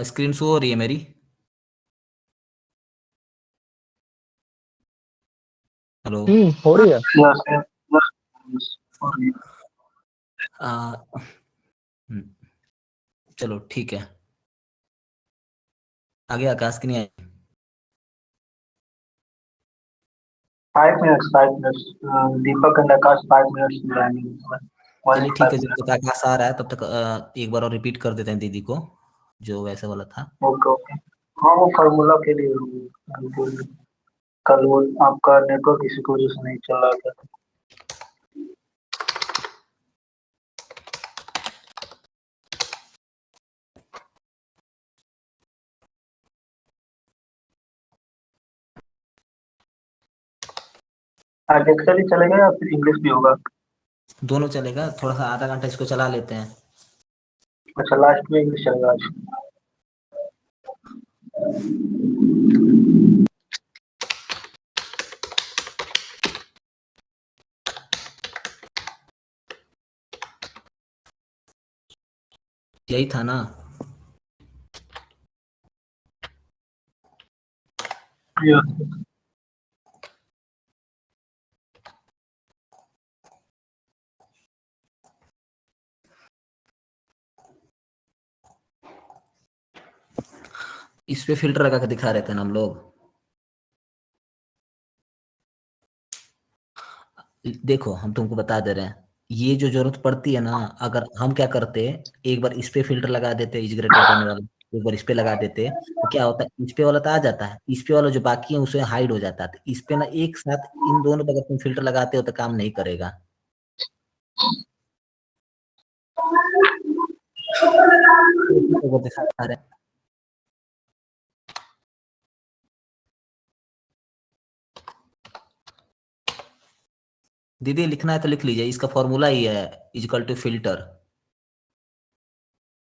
Screen show हो रही है मेरी? हेलो। हो रही है। चलो ठीक है। आगे आकाश की नहीं आई? 5 minutes Deepak and Akash 5 minutes चलिए ठीक है, जब तक आकाश आ रहा है तब तक एक बार और रिपीट कर देते हैं दीदी को, जो वैसे वाला था। Okay okay. हाँ, वो फार्मूला के लिए कल वो आपका नेटवर्क इसी की वजह से नहीं चल रहा था। आज एक्सेल ही चलेगा या फिर इंग्लिश भी होगा? दोनों चलेगा, थोड़ा सा आधा घंटा इसको चला लेते हैं। अच्छा, लास्ट में इंग्लिश चलेगा आज। यही था ना? इस पे फिल्टर लगा के दिखा रहे थे ना हम लोग। देखो हम तुमको बता दे रहे हैं, ये जो जरूरत पड़ती है ना, अगर हम क्या करते, एक बार इस पे फिल्टर लगा देते, इज ग्रेटर देन वाला एक बार इस पे लगा देते, तो क्या होता है, इस पे वाला तो आ जाता है, इस पे वाला जो बाकी है उसे हाइड हो जाता है। तो इस पे ना एक साथ इन दोनों पे अगर तुम फिल्टर लगाते हो तो काम नहीं करेगा। वो दिखा रहे हैं। दीदी लिखना है तो लिख लीजिए, इसका फॉर्मूला ही है इक्वल टू फिल्टर।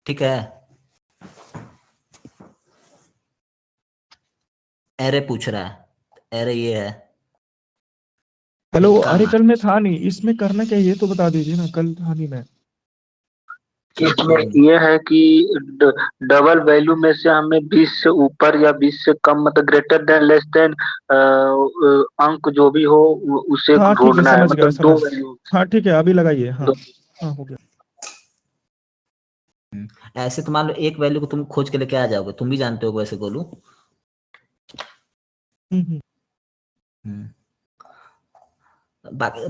ठीक है। एरे पूछ रहा है, एरे ये है। हेलो, एक काम अरे है, कल मैं था नहीं, इसमें करना क्या है ये तो बता दीजिए ना, कल था नहीं मैं। इसमें ये है कि डबल वैल्यू में से हमें 20 से ऊपर या 20 से कम, मतलब ग्रेटर देन लेस देन अंक जो भी हो उसे हाँ ठीक है, ढूंढना है, समझ गया मतलब दो समझ। वैल्यू। हाँ ठीक है, अभी लगाइए। हाँ हाँ, हो गया। ऐसे तो मान लो एक वैल्यू को तुम खोज के लेके आ जाओगे, तुम भी जानते हो वैसे गोलू। हम्म।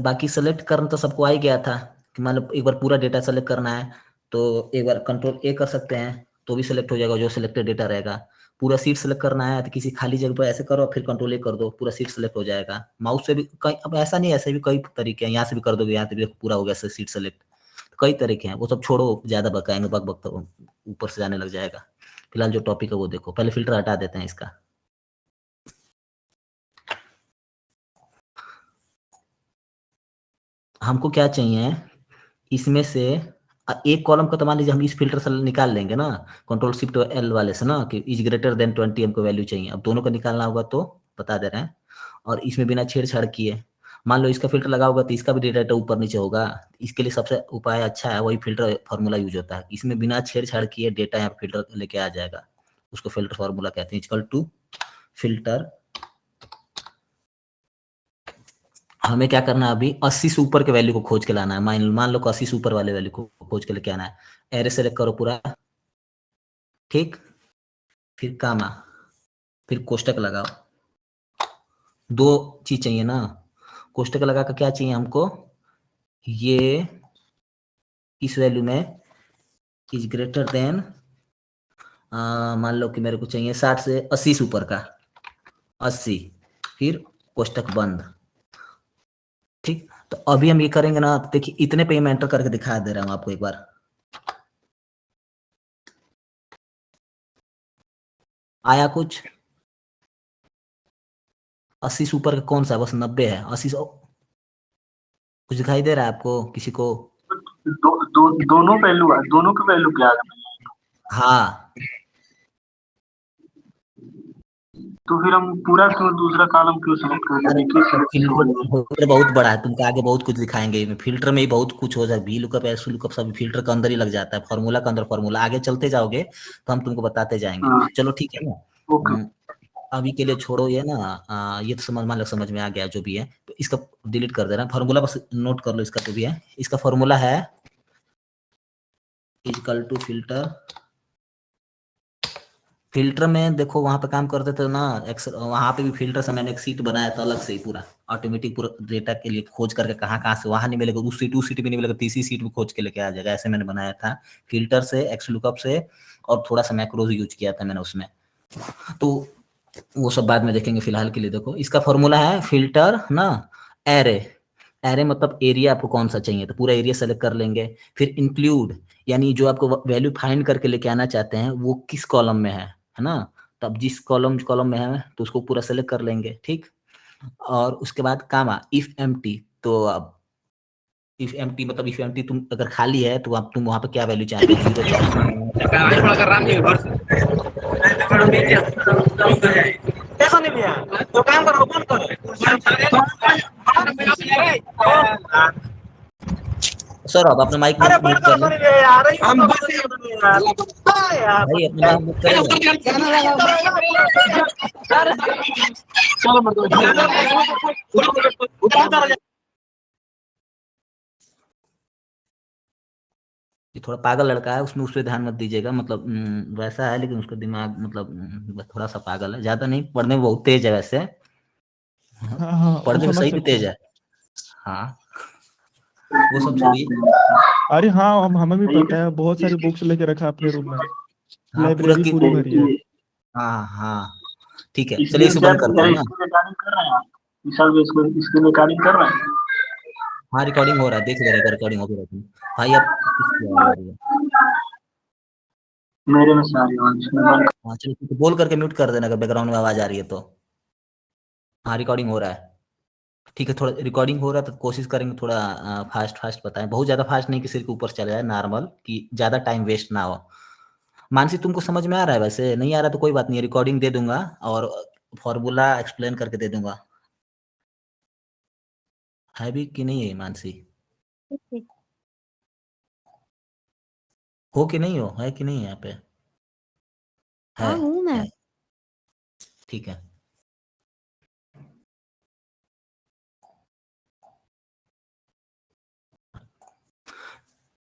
बाकी सेलेक्ट करना तो सबको आ ही गया था कि मान लो एक बार पूरा डेटा सेलेक्ट करना है तो एक बार कंट्रोल ए कर सकते हैं तो भी सिलेक्ट हो जाएगा जो सिलेक्टेड डेटा रहेगा। पूरा सीट सेलेक्ट करना है तो किसी खाली जगह पर ऐसे करो, फिर कंट्रोल ए कर दो, पूरा सीट सेलेक्ट हो जाएगा। माउस से भी कई, अब ऐसा नहीं, ऐसे भी कई तरीके हैं, यहाँ से भी कर दोगे, यहाँ से भी पूरा हो गया सीट सेलेक्ट। तो कई तरीके हैं, वो सब छोड़ो, ज्यादा बकाएंगे, बक बक तो ऊपर से जाने लग जाएगा। फिलहाल जो टॉपिक है वो देखो, पहले फिल्टर हटा देते हैं इसका। हमको क्या चाहिए इसमें से, एक कॉलम का तो मान लीजिए हम इस फिल्टर से निकाल लेंगे ना, कंट्रोल शिफ्ट एल वाले से ना, कि इज ग्रेटर देन 20 हमको वैल्यू चाहिए। अब दोनों का निकालना होगा तो बता दे रहे हैं, और इसमें बिना छेड़छाड़ किए मान लो इसका फिल्टर लगा होगा तो इसका भी डेटा ऊपर नीचे होगा। इसके लिए सबसे उपाय अच्छा है, वही फिल्टर फार्मूला यूज होता है, इसमें बिना छेड़छाड़ किए डेटा यहाँ फिल्टर लेके आ जाएगा, उसको फिल्टर फार्मूला कहते हैं, इक्वल टू फिल्टर। हमें क्या करना है, अभी 80 से ऊपर के वैल्यू को खोज के लाना है। मान लो 80 से ऊपर वाले वैल्यू को खोज के लेके आना है। एरे सेलेक्ट करो पूरा, ठीक, फिर कामा, फिर कोष्टक लगाओ। दो चीज चाहिए ना, कोष्टक लगा कर क्या चाहिए हमको, ये इस वैल्यू में इज ग्रेटर देन, मान लो कि मेरे को चाहिए 60 से 80 से ऊपर का, 80, फिर कोष्टक बंद। ठीक, तो अभी हम ये करेंगे ना, देखिए इतने पे ही मैं एंटर करके दिखा दे रहा हूं आपको एक बार। आया कुछ? 80 से ऊपर का कौन सा, बस 90 है, 80 से कुछ दिखाई दे रहा है आपको किसी को? दोनों वैल्यू दोनों के वैल्यू क्या आ गए? हाँ तो फिर हम पूरा क्यों दूसरा कॉलम क्यों सेलेक्ट कर अरे देखिए select हो गया। फिल्टर बहुत बड़ा है, तुमको आगे बहुत कुछ दिखाएंगे इसमें। फिल्टर में ही बहुत कुछ हो जाए, वी लुकअप एस लुकअप सब फिल्टर के अंदर ही लग जाता है, फार्मूला के अंदर फार्मूला। आगे चलते जाओगे तो हम तुमको बताते जाएंगे। हाँ चलो ठीक है ना। ओके। अभी के लिए छोड़ो ये ना। ये तो मान लो समझ में आ गया जो भी है, तो इसका डिलीट कर देना। फार्मूला बस नोट कर लो इसका जो भी है। इसका फार्मूला है इक्वल टू फिल्टर। फिल्टर में देखो वहां पे काम करते थे ना एक्सेल, वहां पे भी फिल्टर से मैंने एक सीट बनाया था अलग से ही, पूरा ऑटोमेटिक पूरा डेटा के लिए खोज करके कहाँ से वहां नहीं मिलेगा, उस सीट भी नहीं मिलेगा, तीसरी सीट में खोज के लेके आ जाएगा। ऐसे मैंने बनाया था फिल्टर से, एक्स लुकअप से, और थोड़ा सा मैक्रोज यूज किया था मैंने उसमें। तो वो सब बाद में देखेंगे, फिलहाल के लिए देखो इसका फॉर्मूला है फिल्टर ना एरे। एरे मतलब एरिया आपको कौन सा चाहिए, तो पूरा एरिया सेलेक्ट कर लेंगे। फिर इंक्लूड, यानी जो आपको वैल्यू फाइंड करके लेके आना चाहते हैं वो किस कॉलम में है ना। तो अब जिस कॉलम में है तो उसको पूरा सेलेक्ट कर लेंगे, ठीक। और उसके बाद कामा इफ एम्प्टी, तो अब इफ एम्प्टी मतलब इफ एम्प्टी तुम अगर खाली है तो आप तुम वहां पे क्या वैल्यू चाहते हो, 0 चाहते हो। सर आप अपना माइक म्यूट कर लो भाई, अपना माइक म्यूट करेगा। ये थोड़ा पागल लड़का है, उसमें उस पर ध्यान मत दीजिएगा। मतलब वैसा है लेकिन उसका दिमाग मतलब थोड़ा सा पागल है, ज्यादा नहीं। पढ़ने में बहुत तेज है वैसे। हाँ हाँ, वो पढ़ने में समझ सही में सकते तेज हैं। है। हाँ वो सब छोड़िए। अरे हाँ, हमें भी ये पता है, बहुत सारी बुक्स लेके रखा है अपने रूम में। हाँ पूरा लाइब्रेरी की। पूरी भरी है। हाँ हाँ ठीक है, चलिए इसमें इसे सर बंद करते हैं ना। इसकी रिकॉर्डिंग कर रहे हैं आप? विशाल भी इसको इसकी रिकॉर्डिंग कर रहे हैं? हाँ रिकॉर्डिंग हो रहा है, देख ले रहे रिकॉर्डिंग हो रही है। भाई अब किसकी आवाज आ रही है। मेरे में सारी आवाज हाँ चलो ठीक है, बोल करके म्यूट कर देना अगर बैकग्राउंड में आवाज आ रही है तो। हाँ रिकॉर्डिंग हो रहा है, ठीक है। थोड़ा रिकॉर्डिंग हो रहा है तो कोशिश करेंगे थोड़ा फास्ट फास्ट बताएं, बहुत ज्यादा फास्ट नहीं कि सिर के ऊपर चले जाए, नॉर्मल कि ज्यादा टाइम वेस्ट ना हो। मानसी तुमको समझ में आ रहा है? वैसे नहीं आ रहा तो कोई बात नहीं, रिकॉर्डिंग दे दूंगा और फॉर्मूला एक्सप्लेन करके दे दूंगा। है भी कि नहीं है मानसी? हो कि नहीं हो, है कि नहीं है यहाँ पे? है हाँ हूँ मैं। है ठीक है।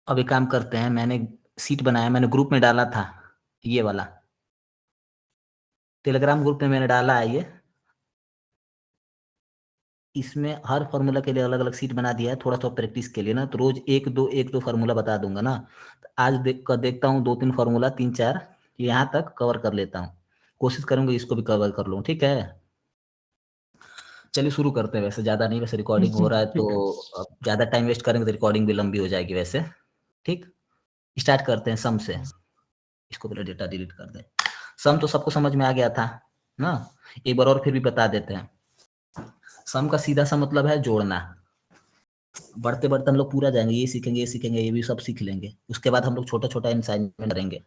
अब एक काम करते हैं, मैंने सीट बनाया, मैंने ग्रुप में डाला था ये वाला, टेलीग्राम ग्रुप में मैंने डाला है ये। इसमें हर फार्मूला के लिए अलग अलग सीट बना दिया है, थोड़ा सा प्रैक्टिस के लिए ना। तो रोज एक दो फार्मूला बता दूंगा ना। तो आज देखता हूँ 2-3 फार्मूला, 3-4 यहाँ तक कवर कर लेता हूँ। कोशिश करूंगा इसको भी कवर कर लूँ, ठीक है। चलिए शुरू करते हैं। वैसे ज्यादा नहीं, वैसे रिकॉर्डिंग हो रहा है ठीक है। तो अब ज्यादा टाइम वेस्ट करेंगे तो रिकॉर्डिंग भी लंबी हो जाएगी वैसे। ठीक, स्टार्ट करते हैं सम से। इसको पहले डेटा डिलीट कर दें। सम तो सबको समझ में आ गया था ना, एक बार और फिर भी बता देते हैं। सम का सीधा सा मतलब है जोड़ना। बढ़ते बढ़ते हम लोग पूरा जाएंगे, ये सीखेंगे, ये सीखेंगे, ये भी सब सीख लेंगे। उसके बाद हम लोग छोटा छोटा असाइनमेंट करेंगे,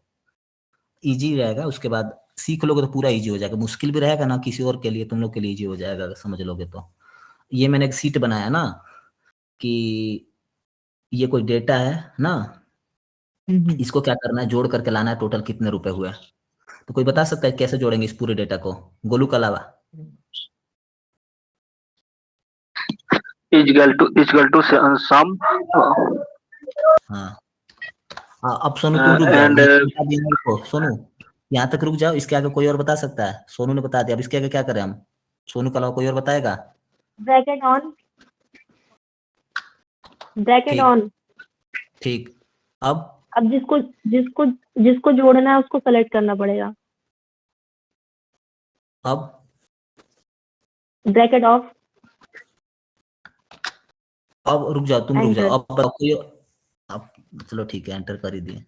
इजी रहेगा। उसके बाद सीख लोगे तो पूरा इजी हो जाएगा। मुश्किल भी रहेगा ना किसी और के लिए, तुम लोग के लिए इजी हो जाएगा अगर समझ लोगे तो। ये मैंने एक सीट बनाया ना कि ये कोई डेटा है ना, हम्म। इसको क्या करना है, जोड़ करके लाना है टोटल कितने रुपए हुए। तो कोई बता सकता है कैसे जोड़ेंगे इस पूरे डेटा को, गोलू के अलावा? इक्वल टू सम हाँ हाँ, अब सोनू तुम रुक जाओ, एंड मैं बता दिया इसको। सोनू यहाँ तक रुक जाओ, इसके आगे कोई और बता सकता है? सोनू ने बता दिया, अब इसके आगे क्या करें हम? सोनू के अलावा कोई और बताएगा? ब्रैकेट ऑन, ब्रैकेट ठीक ऑन। ठीक। अब जिसको जिसको जिसको जोड़ना है उसको सेलेक्ट करना पड़ेगा। अब ब्रैकेट ऑफ, अब रुक जाओ, तुम रुक जाओ, एंटर। अब बताओ कोई। अब चलो ठीक है, एंटर कर ही दिए।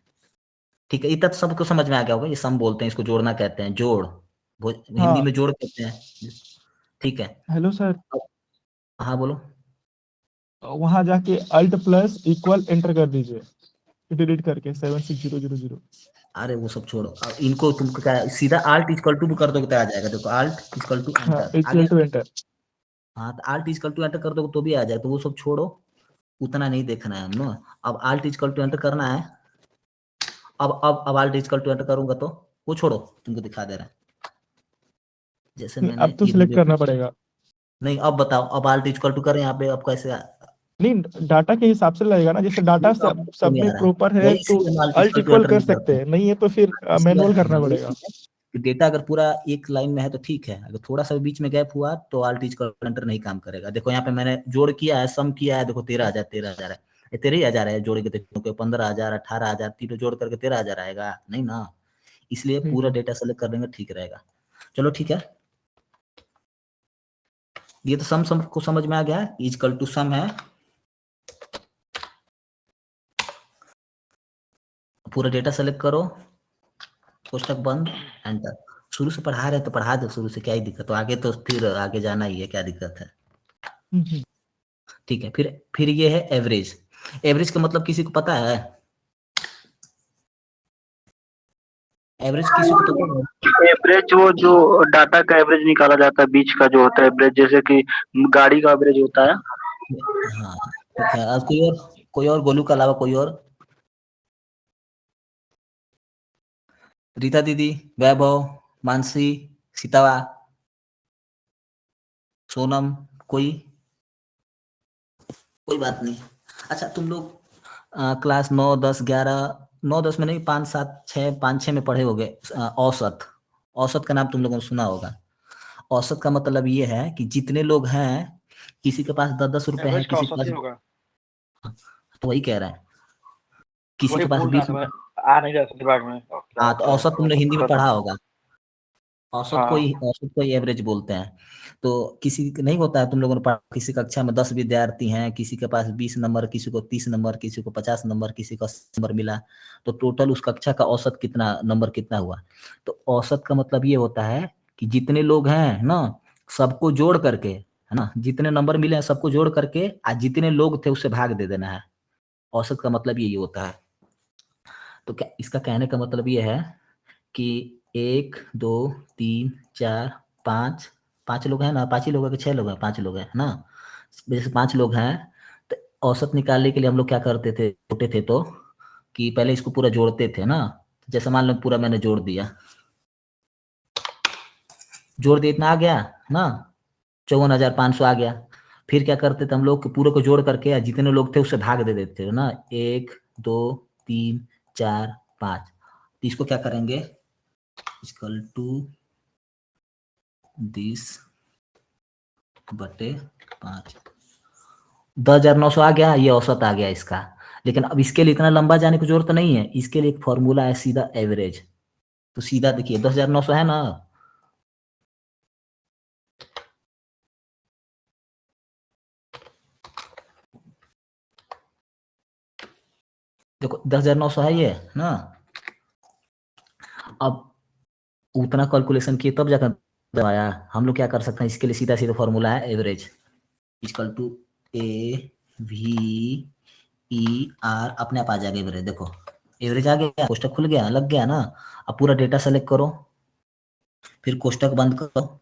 ठीक है, इतना तो सबको समझ में आ गया होगा। ये सम बोलते हैं, इसको जोड़ना कहते हैं, जोड़। हिंदी हाँ। में जोड़ कहते हैं। ठीक है। Hello sir. अब- हाँ बोलो। वहां जाके अल्ट प्लस इक्वल एंटर कर दीजिए, डिलीट करके 76000। अरे वो सब छोड़ो, अब इनको तुमको क्या सीधा आल्ट इक्वल टू कर दोगे तो आ जाएगा। देखो आल्ट इक्वल टू हाँ, एंटर आ इक्वल गया। To enter. हाँ तो आल्ट इक्वल टू एंटर कर दोगे तो भी आ जाएगा, तो वो सब छोड़ो, उतना नहीं देखना है हमको। अब आल्ट इक्वल टू एंटर करना है। अब आल्ट इक्वल टू एंटर करूंगा तो वो छोड़ो, तुमको दिखा दे रहा है। जैसे मैंने अब तो ये सिलेक्ट वीडियो, करना पड़ेगा। नहीं अब बताओ, अब आल्ट इक्वल टू करें यहाँ पे, अब कैसे नहीं, डाटा के हिसाब से लगेगा ना, जैसे डाटा सब नहीं में आ रहा है, प्रॉपर है वही तो इसीलिए alt alt equal to equal enter कर नहीं सकते करते। हैं, नहीं है तो फिर इसलिए मैनुअल करना वही पड़ेगा। चीज़ है कि डेटा अगर पूरा एक लाइन में है तो ठीक है, अगर थोड़ा सा बीच में गैप हुआ तो आल्ट इक्वल एंटर नहीं काम करेगा। देखो यहाँ पे मैंने जोड़ किया है, सम किया है, देखो 13,000 है, ये 13,000 है जोड़ के देखो, 15,000 18,000 तीनों जोड़ करके 13,000 आएगा नहीं ना, इसलिए पूरा डेटा सेलेक्ट कर देंगे ठीक रहेगा। चलो ठीक है, ये तो सम को समझ में आ गया, इक्वल टू सम है, पूरा डेटा सेलेक्ट करो, कोष्टक बंद, एंटर। शुरू से पढ़ा रहे तो पढ़ा दो शुरू से, क्या ही दिक्कत, तो आगे तो फिर आगे जाना ही है, क्या दिक्कत है। ठीक है, फिर ये है एवरेज। एवरेज का मतलब किसी को पता है? एवरेज किसी को पता है? एवरेज वो जो डाटा का एवरेज निकाला जाता है, बीच का जो होता है एवरेज, जैसे कि गाड़ी का एवरेज होता है। हाँ ठीक है, आज कोई और गोलू के अलावा कोई और? रीता दीदी, वैभव, मानसी, सीतावा, सोनम, कोई बात नहीं। अच्छा तुम लोग क्लास 9 10 11, 9 10 में नहीं, 5 7 6 5 6 में पढ़े होगे औसत। औसत का नाम तुम लोगों ने सुना होगा। औसत का मतलब ये है कि जितने लोग हैं, किसी के पास 10-10 रुपए है, किसी के पास, तो वही कह रहा है, किसी के पास 20 रुपए। आ नहीं रहा दिमाग में। हाँ तो औसत तुमने हिंदी में पढ़ा होगा, औसत हाँ। औसत को एवरेज बोलते हैं। तो किसी नहीं होता है, तुम लोगों ने पढ़ा, किसी कक्षा में 10 विद्यार्थी हैं, किसी के पास 20 नंबर, किसी को 30 नंबर, किसी को 50 नंबर, किसी को 80 नंबर मिला, तो टोटल उस कक्षा का औसत कितना नंबर कितना हुआ। तो औसत का मतलब ये होता है कि जितने लोग हैं ना, सबको जोड़ करके, है ना, जितने नंबर मिले हैं सबको जोड़ करके, आज जितने लोग थे उससे भाग दे देना है। औसत का मतलब यही होता है। तो क्या इसका कहने का मतलब ये है कि 1 2 3 4 5 5 लोग हैं ना, 5 ही लोग हैं कि 6 लोग हैं, 5 लोग हैं ना, जैसे 5 लोग हैं, तो औसत निकालने के लिए हम लोग क्या करते थे छोटे थे तो, कि पहले इसको पूरा जोड़ते थे ना। जैसे मान लो पूरा मैंने जोड़ दिया, इतना आ गया ना, 54,500 आ गया। फिर क्या करते थे हम लोग कि पूरे को जोड़ करके जितने लोग थे उससे भाग दे देते थे ना, 1 2 3 4 5, तो इसको क्या करेंगे, इक्वल टू 20/5, 10,900 आ गया, ये औसत आ गया इसका। लेकिन अब इसके लिए इतना लंबा जाने की जरूरत नहीं है, इसके लिए एक फॉर्मूला है सीधा एवरेज। तो सीधा देखिए 10,900 है ना, देखो 10,900 है ये ना। अब उतना कैलकुलेशन किए तब जाकर आया। हम लोग क्या कर सकते हैं, इसके लिए सीधा सीधा फॉर्मूला है एवरेज, इक्वल टू AVER, अपने आप आ जाएगा एवरेज। देखो एवरेज आ गया, कोष्टक खुल गया, लग गया ना। अब पूरा डेटा सेलेक्ट करो, फिर कोष्टक बंद करो,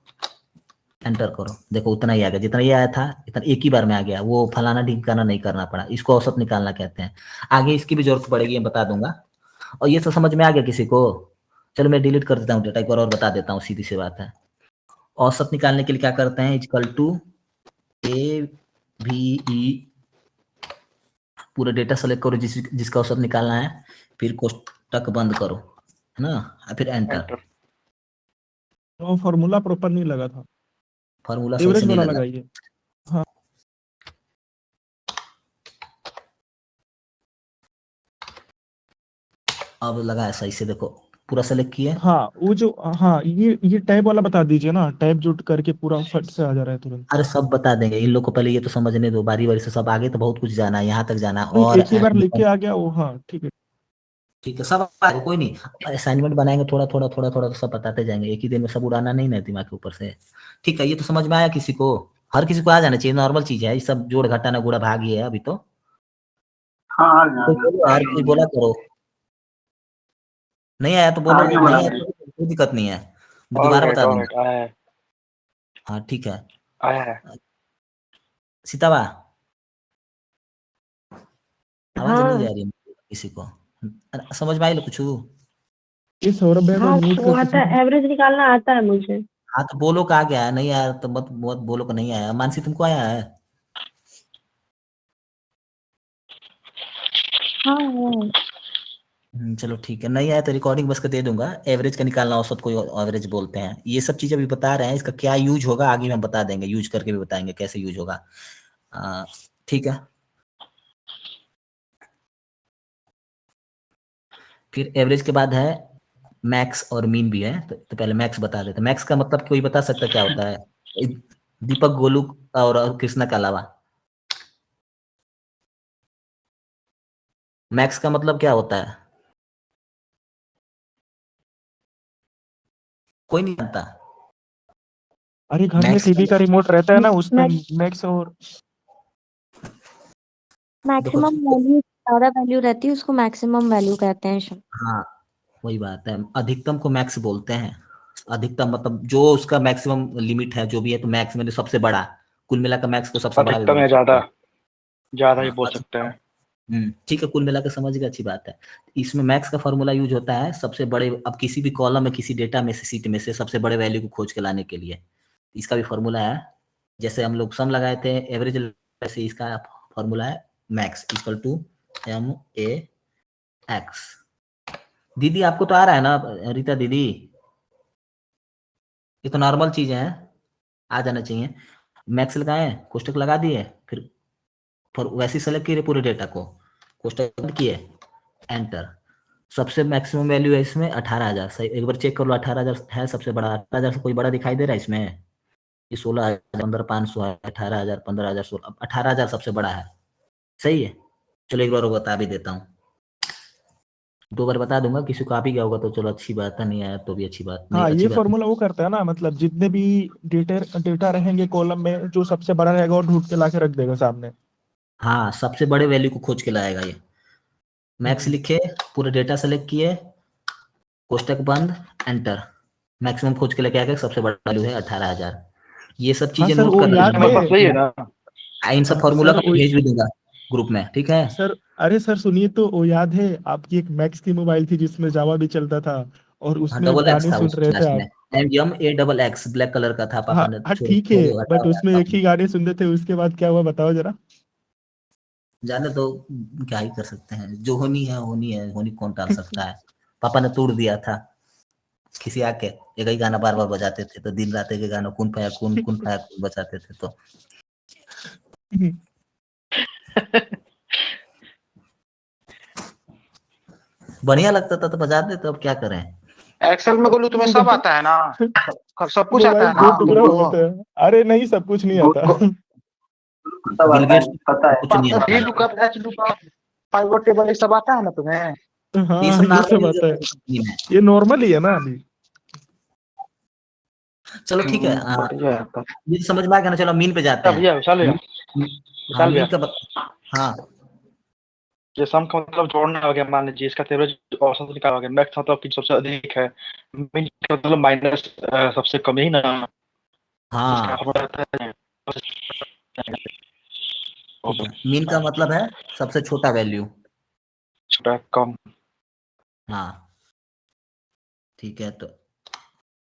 एंटर करो, देखो उतना ही आ गया, जितना ये आया था इतना एक ही बार में आ गया। वो फलाना ढिमकाना नहीं करना पड़ा, इसको औसत निकालना कहते हैं। आगे इसकी भी जरूरत पड़ेगी, मैं बता दूंगा। और ये सब समझ में आ गया किसी को? चलो मैं डिलीट कर देता हूँ डेटा, एक बार और बता देता हूँ, सीधी सी बात है। औसत निकालने के लिए क्या करते हैं, इक्वल टू AVE, पूरा डेटा सेलेक्ट करो जिसका औसत निकालना है, फिर कोष्टक बंद करो, है ना, फिर एंटर। वो फॉर्मूला प्रॉपर नहीं लगा था, फॉर्मूला सही एवरेज से नहीं वाला लगा, लगाइए। हाँ, अब लगा है सही से, देखो पूरा सेलेक्ट किए। हाँ वो जो, हाँ ये टैब वाला बता दीजिए ना, टैब जुट करके पूरा फट से आ जा रहा है तुरंत। अरे सब बता देंगे, इन लोग को पहले ये तो समझने दो, बारी बारी से सब, आगे तो बहुत कुछ जाना है, यहाँ तक जाना है। नहीं, और एक ही बार लिख के आ गया वो, हाँ ठीक है। ठीक है सब आएगा, कोई नहीं, असाइनमेंट बनाएंगे थोड़ा थोड़ा थोड़ा थोड़ा तो सब बताते जाएंगे, एक ही दिन में सब उड़ाना नहीं ना दिमाग के ऊपर से। ठीक है, ये तो समझ में आया किसी को? हर किसी को आ जाना चाहिए, नॉर्मल चीज है, ये सब जोड़ घटाना गुणा भाग ही है अभी तो। हाँ तो बोलो यार, कोई बोला करो, नहीं आया तो बोलो, आगे नहीं आया बढ़ाइए। तो कोई दिक्कत नहीं है, मैं दोबारा बता दूंगा। आया है, हाँ ठीक है। आया है। सीताबा, आवाज नहीं हाँ जा रही है किसी को, समझ में आई लो कुछ? ये सौरभ भैया को हाँ, म्यूट वो कर आता सकते है, एवरेज निकालना आता है मुझे। हाँ तो बोलो कहा गया है, नहीं आया तो मत मत बोलो कि नहीं आया। मानसी तुमको आया है? हाँ चलो ठीक है, नहीं आया तो रिकॉर्डिंग बस के दे दूंगा। एवरेज का निकालना, औसत को एवरेज बोलते हैं। ये सब चीजें अभी बता रहे हैं, इसका क्या यूज होगा आगे हम बता देंगे, यूज करके भी बताएंगे कैसे यूज होगा। ठीक है। फिर एवरेज के बाद है मैक्स और मीन भी है, तो पहले मैक्स बता देते। मैक्स का मतलब कोई बता सकता है क्या होता है? दीपक, गोलू और कृष्णा के अलावा मैक्स का मतलब क्या होता है? कोई नहीं जानता? अरे घर में मैक्स टीवी का रिमोट रहता है ना, उसमें मैक्स- मैक्स और मैक्सिमम वैल्यू ज्यादा वैल्यू रहती है उसको मैक्सिमम वैल्यू कहते हैं शायद। हाँ वही बात है, अधिकतम को मैक्स बोलते हैं। अधिकतम मतलब जो उसका मैक्सिमम लिमिट है जो भी है, तो मैक्स में सबसे बड़ा, कुल मिलाकर मैक्स को सबसे बड़ा भी अधिकतम बोल या सकते हैं। ज्यादा ही बोल अधिकतम। सकते हैं। ठीक है, कुल मिलाकर समझ गए, अच्छी बात है। इसमें मैक्स का फॉर्मूला यूज होता है सबसे बड़े, अब किसी भी कॉलम में किसी डेटा में से सीट में से सबसे बड़े वैल्यू को खोज के लाने के लिए इसका भी फॉर्मूला है। जैसे हम लोग सम लगाए थे एवरेज, वैसे इसका फॉर्मूला है max equal to M A X. दीदी आपको तो आ रहा है ना रीता दीदी? ये तो नॉर्मल चीजें हैं, आ जाना चाहिए। मैक्स लगाए, कोष्टक लगा दिए, फिर वैसे ही सेलेक्ट किए पूरे डेटा को, कोष्टक बंद किए, एंटर। सबसे मैक्सिमम वैल्यू है इसमें 18,000। सही, एक बार चेक कर लो, 18,000 है सबसे बड़ा। 18,000 से कोई बड़ा दिखाई दे रहा है इसमें? ये 16,000, 15,500 है, 18,000, 15,000, 16, अब 18,000 सबसे बड़ा है। सही है, चलो एक बार और बता भी देता हूँ, 2 बार बता दूंगा, किसी को आ भी गया होगा तो चलो अच्छी बात है, नहीं आया तो भी अच्छी बात नहीं, हाँ, अच्छी ये बात फॉर्मूला वो करता है ना, मतलब जितने भी डेटा रहेंगे कॉलम में, जो सबसे बड़ा रहेगा और ढूंढ के लाके रख देगा सामने। हाँ, सबसे बड़े वैल्यू को खोज के लाएगा ये। मैक्स लिखे, पूरे डेटा सेलेक्ट किए, कोष्टक बंद, एंटर। मैक्सिमम खोज के लेके आ गए, सबसे बड़ा वैल्यू है 18,000। ये सब हाँ चीजें सर, नोट वो कर याद लेना। है। सही है ना? इन सब फॉर्मूला सर को भेज भी दूंगा ग्रुप में, ठीक है? सर, अरे सर सुनिए तो, वो याद है आपकी एक मैक्स की मोबाइल थी जिसमें जावा भी चलता था, और हाँ, उसमें डबल एक्स गाने था सुन उस रहे थे क्लास में, आप। MAXX, ब्लैक कलर का था, पापा हाँ ने हाँ छोड़ ठीक है, छोड़ो बट हटाओ उसमें एक ही गाने सुनते थे, उसके बाद क्या हुआ बताओ जरा। जाने तो, क्या ही कर सकते हैं, जो होनी है होनी है, होनी कौन टाल सकता है। पापा ने तोड़ दिया था, किसी आके एक ही गाना बार बार बजाते थे, तो दिन रात एक ही गाना कौन पाया कौन पाया कौन बजाते थे, तो बढ़िया लगता था तो बजाते थे, अब क्या करें। एक्सेल में गोलू तुम्हें सब आता है ना? सब कुछ आता है मोबाइल ना दो आप टुकड़ा लोग हुआ को? था। अरे नहीं, सब कुछ नहीं आता। सब बिल आता गेट्स है, पता है। कुछ नहीं आता वी है। Lookup, H lookup, pivot table, ये सब आता है ना तुम्हें? ये हाँ, सब ये नॉर्मल सब यूज आता होता है। है कंपनी में। ये नॉर्मल ही है ना अभी। चलो ठीक है, बढ़िया है तब। ये समझ में आ गया ना, चलो मीन पे जाते हैं। भैया विशाल भैया, हाँ विशाल भैया, मीन का हाँ ये सम का मतलब जोड़ना हो गया, मान लीजिए इसका एवरेज औसत निकाला हो गया, मैक्स मतलब कि सबसे अधिक है, मिन का मतलब माइनस सबसे कम ही ना। इसका हाँ फॉर्मूला रहता है ठीक है, मीन का मतलब है सबसे छोटा वैल्यू। छोटा कम। हाँ ठीक है, तो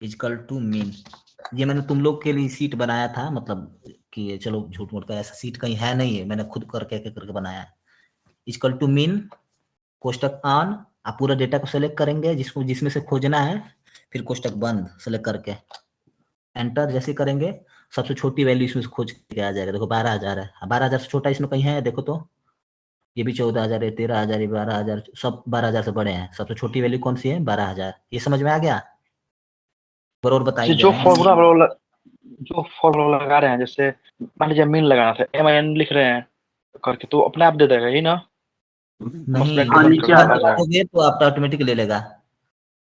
इक्वल टू मीन, ये मैंने तुम लोग के लिए सीट बनाया था, मतलब कि ये चलो झूठ मूठ का ऐसा सीट कहीं है नहीं है, मैंने खुद करके बनाया है। इक्वल टू मीन, कोष्टक ऑन, आप पूरा डेटा को सेलेक्ट करेंगे जिसको जिसमें से खोजना है, फिर कोष्टक बंद सेलेक्ट करके एंटर जैसे करेंगे, सबसे छोटी वैल्यू इसमें से खोज के आ जाएगा। देखो 12,000 है, 12,000 से छोटा इसमें कहीं है देखो तो? ये भी 14,000 है, 13,000 है, 12,000, सब 12,000 से बड़े हैं। सबसे छोटी वैल्यू कौन सी है? 12,000। ये समझ में आ गया? और बता ही दे जो रहे हैं। फॉर्मूला लगा रहे हैं, जैसे मान लीजिए मीन लगाना था, MIN लिख रहे हैं करके, तो अपने आप दे देगा ही ना? नहीं, मसला हाँ, डिफाइन नीचे करके आता आ है। जाएगा। दोगे तो आप ऑटोमेटिक ले लेगा।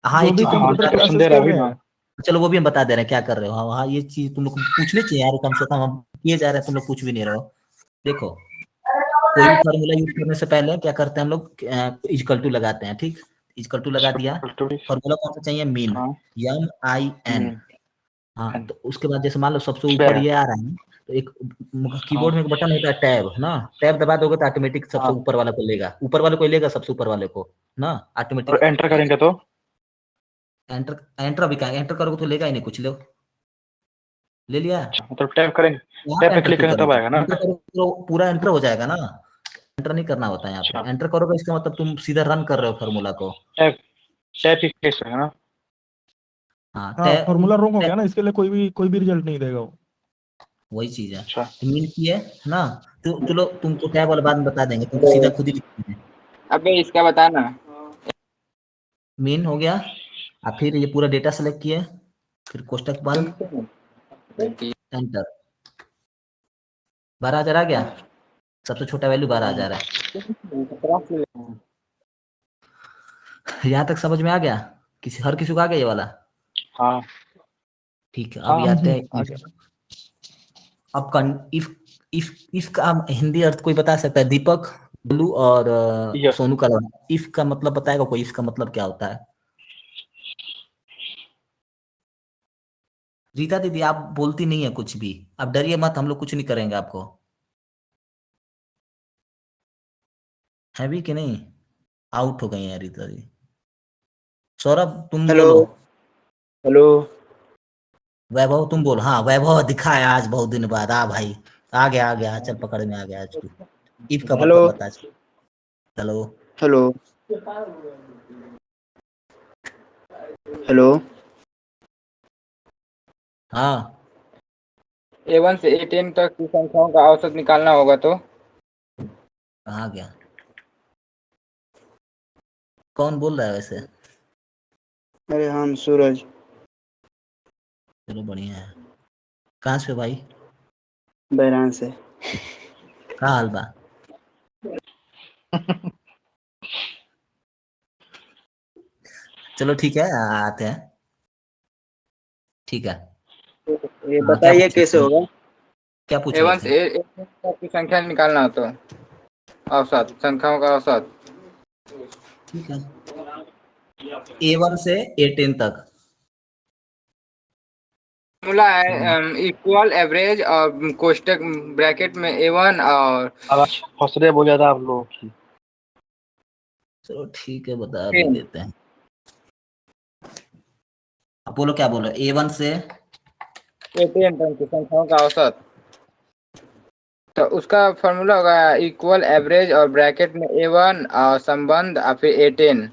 हाँ जो एक भी चीज तुमको हाँ, कंप्यूटर बता इंस्ट्रक्शन क्लासेस दे रहा कर है अभी रहे ना। हैं। चलो वो भी हम बता दे रहे हैं क्या कर रहे हो। हाँ ये चीज तुम लोग को पूछनी चाहिए यार, कम से कम हम किए जा रहे हैं, तुम लोग कुछ भी नहीं रहो। देखो कोई भी फार्मूला यूज करने से पहले क्या करते हैं हम लोग, इक्वल टू लगाते हैं, ठीक, इक्वल टू लगा दिया, फार्मूला कौन सा चाहिए, मीन, हाँ MIN। हाँ, N। तो उसके बाद जैसे मान लो सबसे इस पे ऊपर है। ये आ रहा है, तो एक कीबोर्ड में एक बटन होता है टैब ना, टैब दबा दोगे तो ऑटोमेटिक सबसे हाँ। ऊपर वाला को लेगा, ऊपर वाले को लेगा सबसे ऊपर वाले को ना, ऑटोमेटिक और एंटर करेंगे तो एंटर, एंटर अभी कहाँ, एंटर करोगे तो लेगा ही नहीं कुछ, लो ले लिया, मतलब टैप करेंगे, यहाँ टैप पे पे एंटर क्लिक क्यों करें तब करोगे, आएगा ना। एंटर करोगे तो पूरा एंटर हो जाएगा ना, एंटर नहीं करना होता है यहाँ अच्छा, पे, एंटर करोगे इसका मतलब तुम सीधा रन कर रहे हो फार्मूला को। टैप टैप ही केस है ना। हाँ हाँ, फार्मूला रॉन्ग हो गया ना, इसके लिए कोई भी रिजल्ट नहीं देगा वो। वही चीज है, अच्छा, तो मीन की है ना, तो चलो तुमको टैब वाला बाद में बता देंगे, तुमको सीधा खुद ही लिखना है, अबे इसका बताना। मीन हो गया, और फिर ये पूरा डेटा सेलेक्ट किए, फिर कोष्टक बंद, एंटर, 12,000 आ गया, सबसे छोटा वैल्यू 12,000 है। यहाँ तक समझ में आ गया, हर किसी को आ गया ये वाला, हाँ ठीक है। हाँ। अब आते आ हैं गया। अब इफ का हिंदी अर्थ कोई बता सकता है, दीपक, ब्लू और यस। सोनू का, इफ का मतलब बताएगा कोई, इफ का मतलब क्या होता है? रीता दीदी आप बोलती नहीं है कुछ भी, आप डरिए मत, हम लोग कुछ नहीं करेंगे आपको, है भी कि नहीं? आउट हो गई है रीता दीदी। सौरभ तुम हेलो बोलो, हेलो। वैभव तुम बोलो, हाँ वैभव दिखा है आज बहुत दिन बाद, आ भाई आ गया, चल पकड़ में आ गया आज तू, इफ का हेलो बता, चलो हेलो हेलो। हाँ, A1 से A10 तक की संख्याओं का औसत निकालना होगा तो कहाँ गया, कौन बोल रहा है वैसे? अरे हम सूरज। चलो बढ़िया है, कहाँ से हो भाई? बहरान से। का हाल बा? चलो ठीक है, आते हैं, ठीक है। ये हाँ, क्या बताइए पूछ रहे कैसे थे, होगा। क्या पूछ रहे A1 थे? से A10 तक की संख्या निकालना हो तो औसत संख्याओं का औसत। ठीक है, A1 से A10 तक, फॉर्मूला है इक्वल एवरेज और कोष्टक ब्रैकेट में A1 और आवाज फंस रही है बहुत ज्यादा आप लोगों की। चलो ठीक है, बता भी देते हैं, आप बोलो क्या बोलो, A1 से A10 तक की संख्याओं का औसत, तो उसका फॉर्मूला होगा इक्वल एवरेज और ब्रैकेट में A1 और संबंध और फिर A10,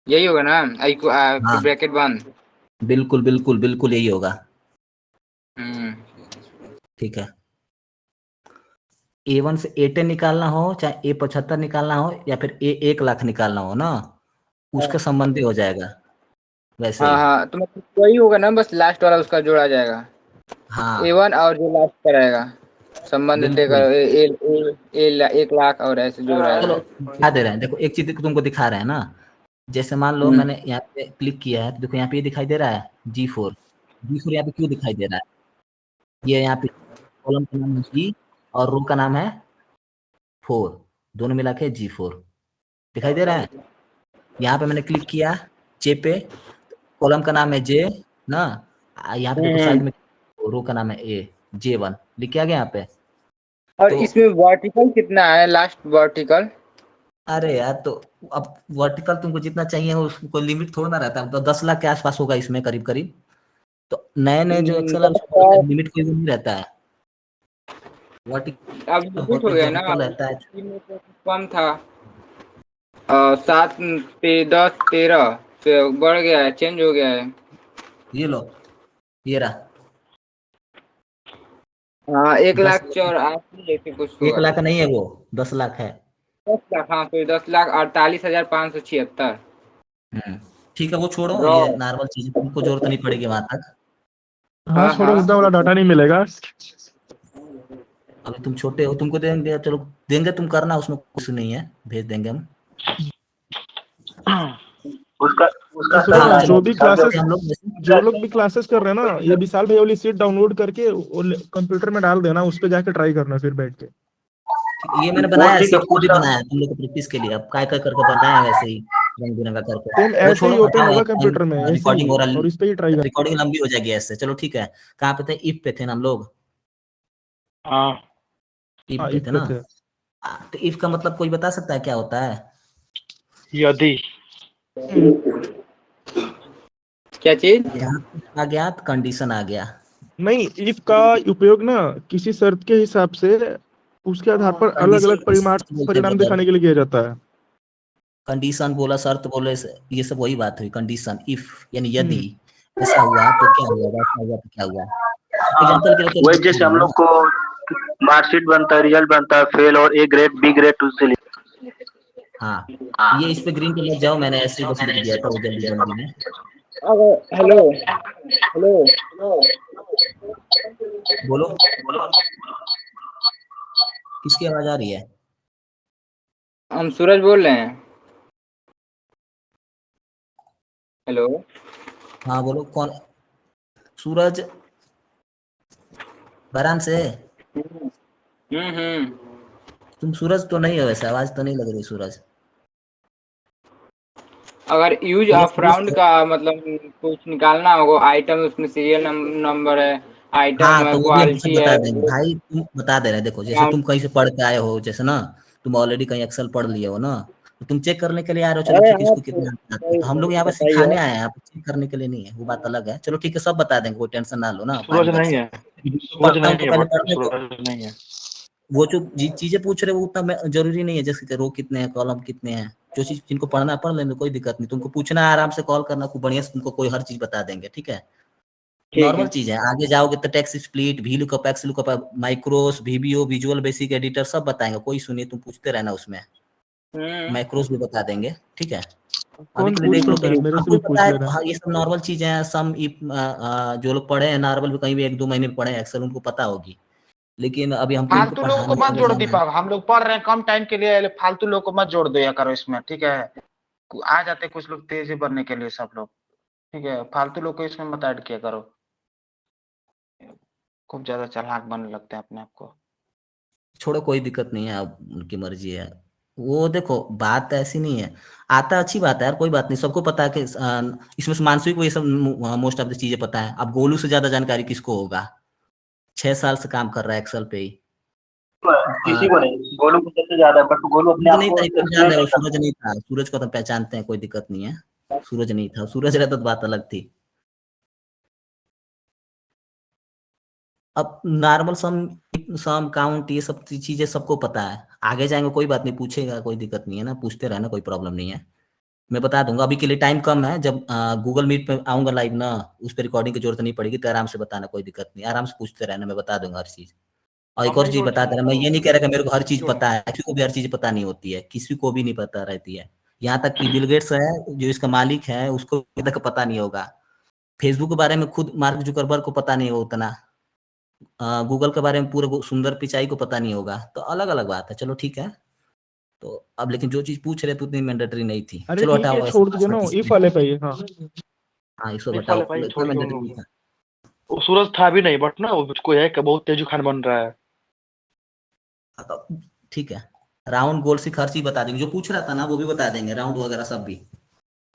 यही होगा ना। हाँ ब्रैकेट बंद। बिल्कुल बिल्कुल बिल्कुल यही होगा, हम्म। ठीक है। A1 से A10 निकालना हो, चाहे A75 निकालना हो, या फिर A1,00,000 निकालना हो ना, उसके संबंधी हो जाएगा वैसे हाँ ही। हाँ, तो मतलब वही होगा ना, बस लास्ट वाला उसका जोड़ा जाएगा हाँ A1 और जो लास्ट पर आएगा संबंध देगा बिल्कुल, 1,00,000 और ऐसे जोड़ा चलो जाएगा। क्या दे रहे हैं, देखो एक चीज तुमको दिखा रहे हैं ना, जैसे मान लो हम्म। मैंने यहाँ पे क्लिक किया है, तो देखो यहाँ पे ये दिखाई दे रहा है G4, G4 यहाँ पे क्यों दिखाई दे रहा है, ये यहाँ पे कॉलम का नाम है G और रो का नाम है 4, दोनों मिला के G4 दिखाई दे रहा है। यहाँ पे मैंने क्लिक किया J पे, कॉलम का नाम है J ना, यहाँ पे देखो साइड में रो का नाम है J1 लिख के आ गया यहाँ पे। और तो इसमें वर्टिकल कितना है, लास्ट वर्टिकल? अरे यार, तो अब वर्टिकल तुमको जितना चाहिए हो उसको लिमिट थोड़ा ना रहता है, तो 10 लाख के आसपास होगा इसमें करीब करीब, तो नए नए जो एक्सेल है उसको बोलते हैं लिमिट कोई भी नहीं रहता है, अब वर्टिकल लिमिट हो गया ना, हॉरिजॉन्टल रहता है। कम था 7 पे 10 13 पे बढ़ गया है, चेंज हो गया है। ये लो, ये रहा हाँ 10, 1,84,000 ऐसे कुछ 1 होगा। लाख नहीं है वो, 10 लाख है। 10 लाख, हाँ फिर 10,48,576। ठीक है वो छोड़ो, रॉ। ये नॉर्मल चीज तुमको जरूरत नहीं पड़ेगी वहां तक, हाँ, हाँ छोड़ो, हाँ। उतना वाला डाटा नहीं मिलेगा। अभी तुम छोटे हो, तुमको देंगे, चलो देंगे, तुम करना, उसमें कुछ नहीं है, भेज देंगे हम। उसका उसका सुनो सही ना, है जो भी विशाल क्लासेस भैया। हम लोग जो लोग भी क्लासेस कर रहे हैं ना, ये विशाल भैया वाली सीट डाउनलोड करके कंप्यूटर में डाल देना, उस पे जाके ट्राई करना फिर बैठ के। ये मैंने वो बनाया, ठीक है सीट को भी पूछना। बनाया तुम लोग को प्रैक्टिस के लिए। अब काय काय करके बनाया वैसे ही रंग बिरंगा करके। सेम वो ऐसे ही छोड़ो, ओपन हटाओ, होगा टाइम कंप्यूटर में, ऐसे रिकॉर्डिंग ही, हो रहा, और इस पे ही ट्राई करना। रिकॉर्डिंग लंबी हो जाएगी ऐसे। चलो ठीक है, कहाँ पे थे? इफ पे थे ना हम लोग? हाँ इफ हाँ, पे इस थे पे ना? थे। तो इफ का मतलब कोई बता सकता है क्या होता है? यदि। क्या चीज? यहाँ पे आ गया तो कंडीशन आ गया। नहीं, इफ का उपयोग ना किसी शर्त के हिसाब से उसके आधार पर अलग अलग कंडीशन बोलते हैं परिणाम ब्रदर। दिखाने के लिए किया जाता है। कंडीशन बोला, शर्त बोले, ये सब वही बात हुई। कंडीशन, इफ यानी यदि हम्म। ऐसा हुआ तो क्या हुआ, वैसा हुआ तो क्या हुआ। एग्जाम्पल के लिए तो वही जैसे हम लोग को मार्कशीट बनता है, रिजल्ट बनता है, फेल और ए ग्रेड बी ग्रेड उससे हाँ, ये इस पे ग्रीन पे लग जाओ, मैंने ऐसे ही बस लिख दिया था वो जल्दी जल्दी में। Hello hello. बोलो, किसकी आवाज आ रही है? हम सूरज बोल रहे हैं। हेलो। हाँ बोलो, कौन? सूरज बराम से? हम्म। तुम सूरज तो नहीं हो वैसे, आवाज तो नहीं लग रही सूरज। अगर यूज सूरज ऑफ राउंड सूरज का मतलब कुछ निकालना होगा, आइटम उसमें सीरियल नंबर है, आइटम हाँ, है, तो वो भी हम सब क्वालिटी बता है, देंगे वो भाई। तुम बता दे रहे, देखो जैसे तुम कहीं से पढ़ के आए हो, जैसे ना तुम ऑलरेडी कहीं एक्सेल पढ़ लिए हो ना, तो तुम चेक करने के लिए आ रहे हो, चलो अरे ठीक है हाँ इसको तो कितना आता है। सही तो हम लोग यहाँ पे बताइए। सिखाने आए हैं, यहाँ पे चेक करने के लिए नहीं है, वो बात अलग है। चलो ठीक है, सब बता देंगे, कोई टेंशन ना लो ना सूरज पानीपत नहीं से। है, जो सूरज पढ़ता हूँ नहीं तो है, पहले बट पढ़ने दो। सूरज नहीं है। वो जो चीजें पूछ रहे हो वो उतना जरूरी नहीं है, जैसे कि रो कितने हैं, कॉलम कितने हैं। जो चीज जिनको पढ़ना है पढ़ लेने, कोई दिक्कत नहीं। तुमको पूछना है आराम से, कॉल करना, खूब बढ़िया से तुमको कोई हर चीज बता देंगे, ठीक है। ठीक नॉर्मल है। चीज है, आगे जाओगे तो text split, V lookup, X lookup, macros, VBA, visual basic editor सब बताएंगे, कोई सुनिए, तुम पूछते रहना उसमें। मैक्रोस भी बता देंगे, ठीक है। अभी कौन के लिए पूछ देख लो, लेता तो है, मेरे से हमको भी पता पूछ है। लेना। हाँ, ये सब नॉर्मल चीजें हैं। सम इफ जो लोग पढ़े हैं नॉर्मल भी, कहीं भी 1-2 महीने पढ़े हैं एक्सेल, उनको पता होगी। लेकिन अभी हमको इनको फालतू लोगों को पढ़ाने मत के लिए जोड़ो जाना है। दीपक, हम लोग पढ़ रहे हैं कम टाइम के लिए, फालतू लोगों को मत जोड़ दिया करो इसमें, ठीक है। आ जाते कुछ लोग तेजी बढ़ने के लिए सब लोग, ठीक है। फालतू लोग को इसमें मत ऐड किया करो, खूब ज्यादा चालाक बनने लगते हैं अपने आप को। छोड़ो, कोई दिक्कत नहीं है, अब उनकी मर्जी है। वो देखो, बात ऐसी नहीं है। आता अच्छी बात है यार, कोई बात नहीं, सबको पता है कि इसमें से मानसिक को ये सब मोस्ट ऑफ द चीजें पता है। अब गोलू से ज्यादा जानकारी किसको होगा? 6 साल से काम कर रहा है एक्सेल पे ही। किसी को नहीं, गोलू को सबसे ज्यादा, बट गोलू अपने सूरज आप नहीं को था, इतना एक्सप्लेन याद है, वो नहीं करता। सूरज नहीं था। सूरज को तो पहचानते हैं, कोई दिक्कत नहीं है। सूरज नहीं था, सूरज रहता तो बात अलग थी। अब नॉर्मल सम, सम काउंट, ये सब चीजें सबको पता है। आगे जाएंगे कोई बात नहीं, पूछेगा, कोई दिक्कत नहीं है ना, पूछते रहना, कोई प्रॉब्लम नहीं है। मैं बता दूंगा, अभी के लिए टाइम कम है। जब गूगल मीट पे आऊंगा लाइव ना, उस पर रिकॉर्डिंग की जरूरत नहीं पड़ेगी, तो आराम से बताना, कोई दिक्कत नहीं, आराम से पूछते रहना, मैं बता दूंगा हर चीज। और एक हम और नहीं चीज जोड़ बता रहे दे हैं रहा, मैं ये नहीं कह रहा कि मेरे को हर चीज जोड़। पता है। किसी को भी हर चीज पता नहीं होती है, किसी को भी नहीं पता रहती है। यहाँ तक कि बिल गेट्स है जो इसका मालिक है, उसको अभी तक पता नहीं होगा। फेसबुक के बारे में खुद मार्क जुकरबर्ग को पता नहीं होगा उतना। गूगल के बारे में पूरे सुंदर पिचाई को पता नहीं होगा। तो अलग अलग बात है, चलो ठीक है। तो अब लेकिन जो चीज पूछ रहे थे उतनी मैंडेटरी नहीं थी। अरे चलो ठीक है, हटाओ ऐसे छोड़ दीजिए ना, इफ वाले पे ही। हाँ। हाँ, इसको नहीं हटाओ, वाले भाई इतना छोड़ के उन मैंडेटरी लोगों नहीं को। था। वो सूरज था भी नहीं, बट ना वो कोई है कि बहुत तेजू खान बन रहा है। तो ठीक है, राउंड गोल से हर चीज बता देंगे, जो पूछ रहा था ना वो भी बता देंगे, राउंड वगैरह सब भी।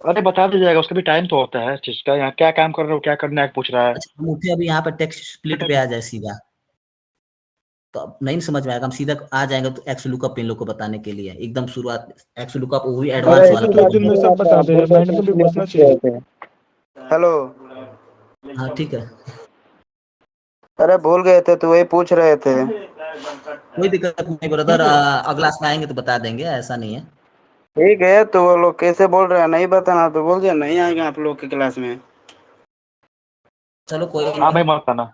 अरे बता दिया जाएगा, उसका भी टाइम तो होता है चीज का। यहाँ क्या काम कर रहे हो, क्या करना है, पूछ रहा है। अच्छा, हम उठे अभी यहाँ पे टेक्स्ट स्प्लिट पे आ जाए सीधा, तो अब नहीं समझ में आएगा। हम सीधा आ जाएंगे तो एक्स लुकअप इन लोग को बताने के लिए एकदम शुरुआत, एक्स लुकअप वो भी एडवांस वाला एक बोल दो दिन देंगे। में सब बता दे रहे, मैंने तो भी बचना चाहिए। हेलो। हाँ ठीक है, अरे भूल गए थे तो वही पूछ रहे थे। कोई दिक्कत नहीं ब्रदर, अगला समय आएंगे तो बता देंगे, ऐसा नहीं है। ठीक है, तो वो लोग कैसे बोल रहे हैं, नहीं बताना तो बोल दिया नहीं आएगा आप लोग की क्लास में। चलो कोई हाँ भाई नहीं, मत आना,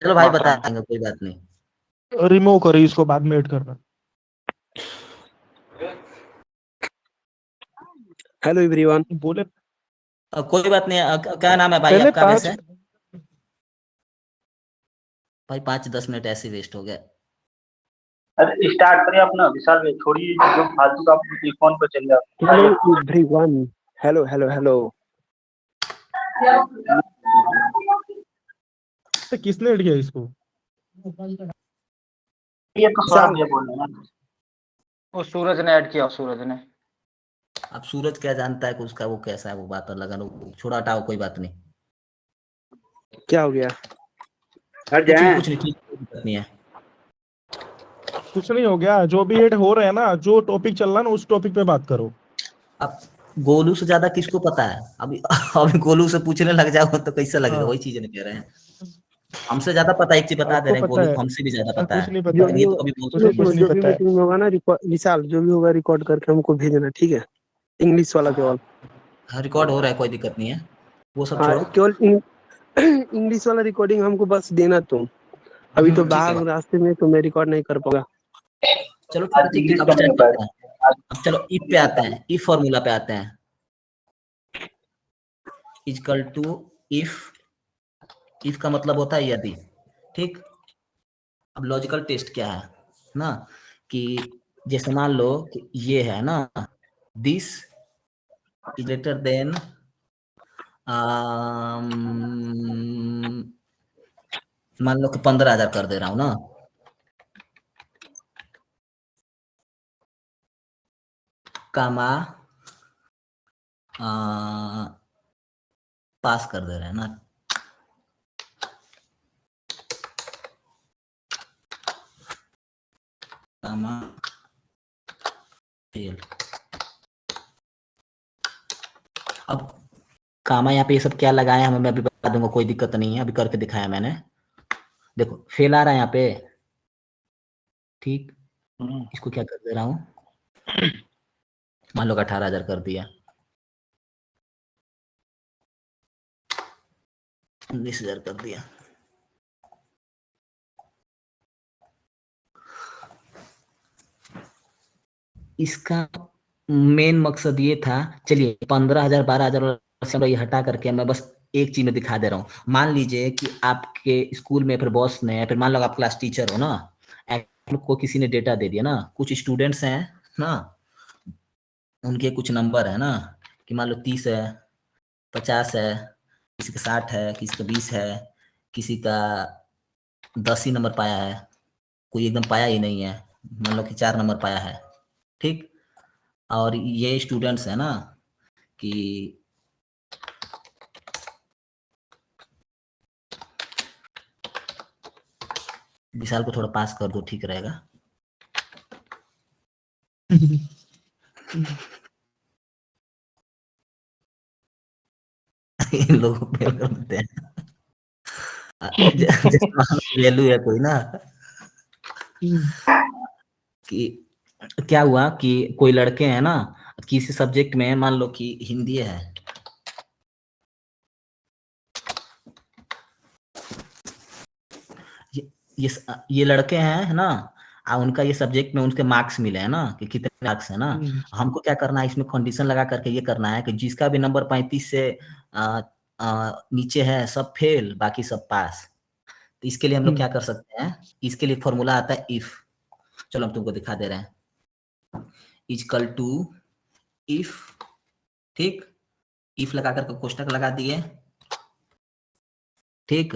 चलो भाई मत बता आना। देंगे, कोई बात नहीं। रिमूव करिए इसको, बाद में ऐड करना। Hello everyone. बोले कोई बात नहीं, क्या नाम है भाई पहले आपका 5। वैसे? भाई 5-10 मिनट ऐसे वेस्ट हो गए। अरे स्टार्ट करिए अपना विशाल भाई, छोड़िए जो फालतू का आप फोन पर चल हेलो जाओ। एवरीवन। Hello hello hello. तो किसने ऐड किया इसको? ये तो विशाल। सौरभ ये बोल रहे हैं। वो सूरज ने ऐड किया, सूरज ने। अब सूरज क्या जानता है कि उसका वो कैसा है, वो बात अलग है, छोड़ा हटाओ, कोई बात नहीं। क्या हो गया? हट कुछ नहीं जाए। कुछ नहीं, ठीक, कोई दिक्कत नहीं है। कुछ नहीं हो गया, जो भी ऐड हो रहे हैं ना, जो टॉपिक चल रहा है ना उस टॉपिक पे बात करो। अब गोलू से ज्यादा किसको पता है? अभी अभी गोलू से पूछने लग जाओ तो कैसा लगेगा? हाँ। वही चीज नहीं कह रहे हैं। हमसे ज्यादा पता, एक चीज बता दे आपको रहे हैं, पता गोलू है? को हमसे भी ज्यादा पता कुछ है। नहीं पता जो है। भी ये हो, तो कभी बोल मुझे कुछ नहीं जो भी पता है। मीटिंग में होगा ना, विशाल जो भी होगा रिकॉर्ड करके हमको भेजना, ठीक है? इंग्लिश वाला केवल। हाँ, रिकॉर्ड हो रहा है, कोई दिक्कत नहीं है, वो सब हाँ, छोड़ो। केवल इंग्लिश वाला रिकॉर्डिंग हमको बस देना तुम। अभी तो ठीक बाहर है, हूँ रास्ते में, तो मैं रिकॉर्ड नहीं कर पाऊंगा। चलो ठीक है, ठीक ठीक, अब स्टार्ट करते हैं। अब चलो इफ पे आते हैं, इफ फॉर्मूला पे आते हैं। इक्वल टू इफ, इफ का मतलब होता है यदि, ठीक। अब लॉजिकल टेस्ट क्या है ना, कि जैसे मान लो कि ये है ना, दिस इज ग्रेटर देन, मान लो कि 15,000 कर दे रहा हूं ना, कामा पास कर दे रहे हैं ना, कामा फेल। अब कामा यहाँ पे ये सब क्या लगाया है मैं अभी बता दूंगा, कोई दिक्कत नहीं है, अभी करके दिखाया मैंने। देखो फेल आ रहा है यहाँ पे, ठीक। इसको क्या कर दे रहा हूँ, मान लो 18,000 कर दिया, 19,000 कर दिया। इसका मेन मकसद ये था, चलिए 15,000 12,000 से ये हटा करके मैं बस एक चीज में दिखा दे रहा हूँ। मान लीजिए कि आपके स्कूल में फिर बॉस ने, या फिर मान लो आप क्लास टीचर हो ना, को किसी ने डेटा दे दिया ना, कुछ स्टूडेंट्स हैं ना, उनके कुछ नंबर है ना, कि मान लो 30 है, 50 है, किसी का 60 है, किसी का 20 है, किसी का 10 ही नंबर पाया है, कोई एकदम पाया ही नहीं है, मान लो कि 4 नंबर पाया है, ठीक। और ये स्टूडेंट्स है ना कि विशाल को थोड़ा पास कर दो, ठीक रहेगा। इन लोगों को फेल कर देते हैं। वैल्यू है कोई ना, कि क्या हुआ कि कोई लड़के हैं ना, किसी सब्जेक्ट में मान लो कि हिंदी है, ये लड़के हैं है ना, उनका ये सब्जेक्ट में उनके मार्क्स मिले हैं ना, कि कितने मार्क्स है ना। हमको क्या करना है, इसमें कंडीशन लगा करके ये करना है कि जिसका भी नंबर 35 से नीचे है सब फेल, बाकी सब पास। तो इसके लिए हम लोग क्या कर सकते हैं, इसके लिए फॉर्मूला आता है इफ। चलो हम तुमको दिखा दे रहे हैं। इक्वल टू इफ, ठीक, इफ लगा करके कोष्टक लगा दिए, ठीक।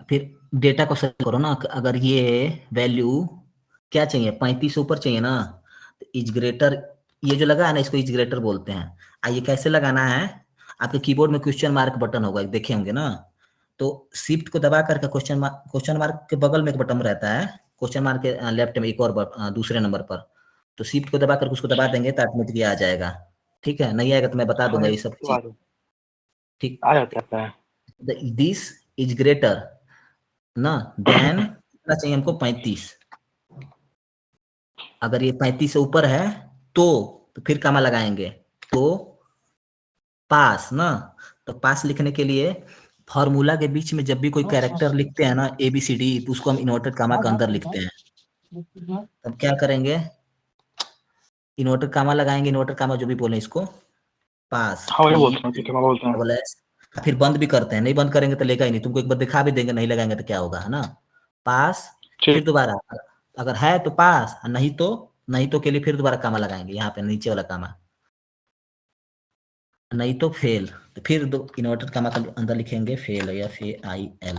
फिर डेटा को सर्च करो ना, अगर ये वैल्यू क्या चाहिए, 35 से ऊपर चाहिए ना, तो इज ग्रेटर, ये जो लगा है ना, इसको इज ग्रेटर बोलते हैं। आइए कैसे लगाना है, आपके कीबोर्ड में क्वेश्चन मार्क बटन होगा, देखे होंगे ना, तो शिफ्ट को दबा करके क्वेश्चन मार्क के बगल में एक बटन रहता है, क्वेश्चन मार्क के लेफ्ट में एक और दूसरे नंबर पर, तो शिफ्ट को दबा करके उसको दबा देंगे तो ऑटोमेटिक आ जाएगा, ठीक है। नहीं आएगा तो मैं बता दूंगा ये सब चीज, ठीक। आ जाता है। दिस इज ग्रेटर ना देन, कितना चाहिए हमको, 35। अगर ये 35 से ऊपर है तो फिर कामा लगाएंगे, तो पास ना। तो पास लिखने के लिए फॉर्मूला के बीच में जब भी कोई कैरेक्टर लिखते हैं ना, ABCD, तो उसको हम इन्वर्टेड कामा के अंदर लिखते हैं। तब क्या करेंगे, इन्वर्टेड कामा लगाएंगे, इन्वर्टेड कामा जो भी बोले इसको, पास, हाँ वही बोलता हूँ, ठीक है मैं बोलता हूँ। डबल एस, फिर बंद भी करते हैं, नहीं बंद करेंगे तो लेगा ही नहीं, तुमको एक बार दिखा भी देंगे, नहीं लगाएंगे तो क्या होगा, है ना, पास। फिर ठीक। दोबारा अगर है तो पास, नहीं तो के लिए फिर दोबारा कामा लगाएंगे, यहाँ पे नीचे वाला कामा, नहीं तो फेल, तो फिर दो इन्वर्टेड कामा के अंदर लिखेंगे फेल या FAIL।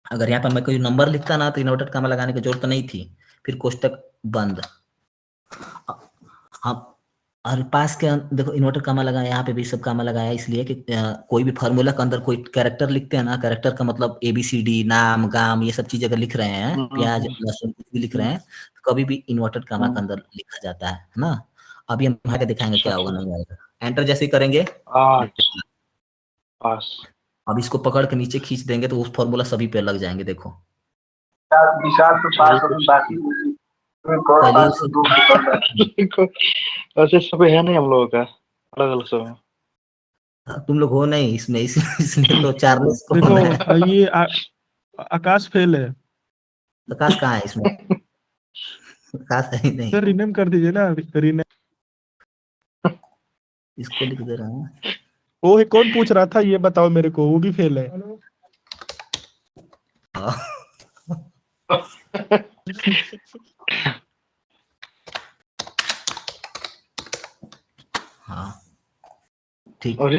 अगर यहाँ पर मैं कोई नंबर लिखता ना तो इन्वर्टेड कामा लगाने की जरूरत नहीं थी, फिर कोष्टक बंद। हम और पास के देखो इन्वर्टर कामा लगाया, यहाँ पे भी सब कामा लगाया इसलिए कि कोई भी फार्मूला के अंदर कोई कैरेक्टर लिखते हैं ना, कैरेक्टर का मतलब ABCD नाम गाम ये सब चीज अगर लिख रहे हैं, प्याज लहसुन कुछ भी लिख रहे हैं, तो कभी भी इन्वर्टेड कामा के अंदर लिखा जाता है ना। अभी हम यहाँ के दिखाएंगे क्या होगा नहीं आएगा। एंटर जैसे ही करेंगे पास। अब इसको पकड़ के नीचे खींच देंगे तो उस फॉर्मूला सभी पे लग जाएंगे। देखो विशाल तो पास हो, बाकी पहले ऐसे सब है नहीं हम लोगों का, अलग अलग सब है। तुम लोग हो नहीं इसमें, इसलिए तो चार्लेस को देखो होना है। ये आकाश फेल है आकाश कहाँ है इसमें? आकाश है ही नहीं, सर, रीनेम कर दीजिए ना, रीनेम। इसको लिख दे रहा हूँ। वो है, कौन पूछ रहा था ये बताओ मेरे को, वो भी फेल है। हाँ ठीक, और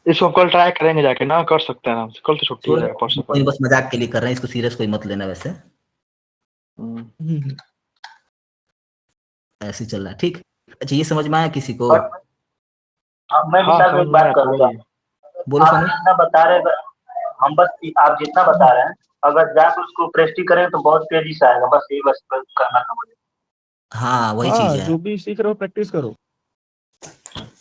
इसको कल ट्राई करेंगे जाके ना, कर सकते हैं आराम से, कल तो छुट्टी है परसों कोई बस मजाक के लिए कर रहे हैं, इसको सीरियस कोई मत लेना। वैसे ऐसे ही चल रहा है, ठीक। अच्छा ये समझ में आया किसी को? मैं विशाल को एक बात करूंगा, बोलो आप सोनू। जितना बता रहे हैं, हम बस आप जितना बता रहे हैं अगर जाकर उसको प्रैक्टिस करें तो बहुत तेजी से आएगा, बस ये बस करना समझ। हाँ वही हाँ, चीज है। जो भी सीख रहे हो प्रैक्टिस करो।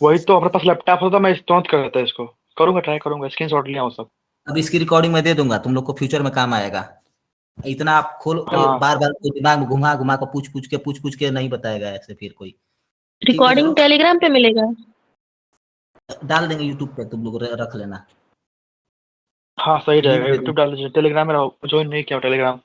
वही तो, अपने पास लैपटॉप होता मैं तुरंत कर देता इसको, करूंगा, ट्राई करूंगा, स्क्रीनशॉट लिया वो सब। अब इसकी रिकॉर्डिंग मैं दे दूंगा, तुम लोग को फ्यूचर में काम आएगा। इतना आप खोल के हाँ। बार बार दिमाग में घुमा घुमा कर पूछ के नहीं बताएगा ऐसे फिर कोई। ठीक है, रिकॉर्डिंग चलो टेलीग्राम पे मिलेगा? डाल देंगे यूट्यूब पे, तुम लोग रख लेना। हाँ सही रहेगा, लिंक यूट्यूब डाल दीजिए, टेलीग्राम में ज्वाइन नहीं किया टेलीग्राम,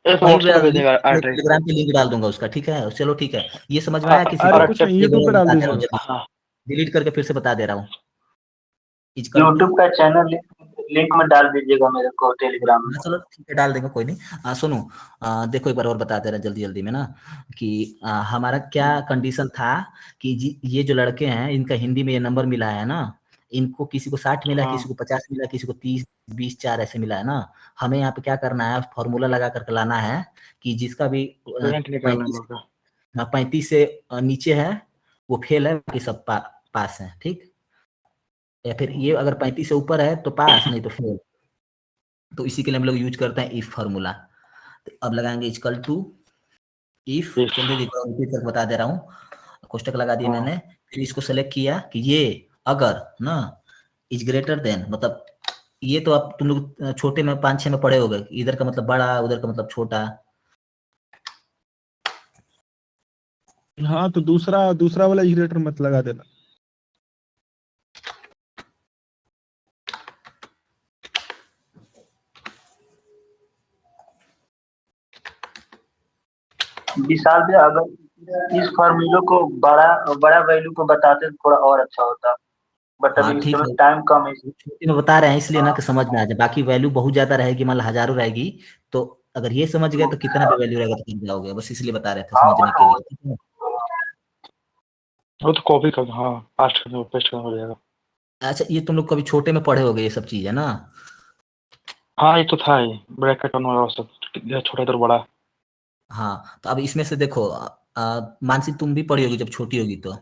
टेलीग्राम व्हाट्सएप पे भेज देगा एड्रेस। टेलीग्राम पे लिंक डाल दूंगा उसका, ठीक है। चलो ठीक है, ये समझ में आया किसी अरे को? कुछ नहीं, यूट्यूब पे डाल दीजिए। हाँ डिलीट करके फिर से बता दे रहा हूँ। यूट्यूब का चैनल लिंक में डाल दीजिएगा मेरे को टेलीग्राम में। चलो ठीक है, डाल देंगे, कोई नहीं। सुनो, देखो एक बार और बता दे रहे हैं जल्दी जल्दी में ना, कि हमारा क्या कंडीशन था कि ये जो लड़के हैं इनका हिंदी में ये नंबर मिला है ना, इनको किसी को 60 मिला, किसी को 50 मिला, किसी को 30 20 4 ऐसे मिला है ना। हमें यहाँ पे क्या करना है, फॉर्मूला लगा करके लाना है कि जिसका भी 35 से नीचे है वो फेल है, बाकी सब पास है, ठीक। या फिर ये अगर 35 से ऊपर है तो पास, नहीं तो फेल। तो इसी के लिए हम लोग यूज करते हैं इफ फार्मूला। तो अब लगाएंगे इक्वल टू इफ, जल्दी रिपीट करके बता दे रहा हूँ। कोष्टक लगा दिया मैंने, फिर इसको सेलेक्ट किया कि ये अगर ना इज ग्रेटर देन, मतलब ये तो अब तुम लोग छोटे में 5-6 में पढ़े हो गए, इधर का मतलब बड़ा, उधर का मतलब छोटा। हाँ, तो दूसरा वाला इक्वेटर मत लगा देना। विशाल भी अगर इस फॉर्मूले को बड़ा वैल्यू को बताते तो थोड़ा और अच्छा होता, बट हाँ अभी ठीक है, टाइम कम है। छोटे में बता रहे हैं इसलिए ना कि समझ में आ जाए। बाकी वैल्यू बहुत ज्यादा रहेगी, मान लो हजारों रहेगी, तो अगर ये समझ गए तो कितना पे वैल्यू रहेगा तो समझ जाओगे, बस इसलिए बता रहे थे समझने के लिए, ठीक है। वो तो कॉपी कर, हाँ पास्ट कर दो, पेस्ट करना हो जाएगा। अच्छा ये तुम लोग कभी छोटे में पढ़े होगे ये सब चीज, है ना? हाँ ये तो था ही, ब्रैकेट और सब, छोटा इधर बड़ा। हाँ तो अब इसमें से देखो, मानसी तुम भी पढ़ी होगी जब छोटी होगी तो,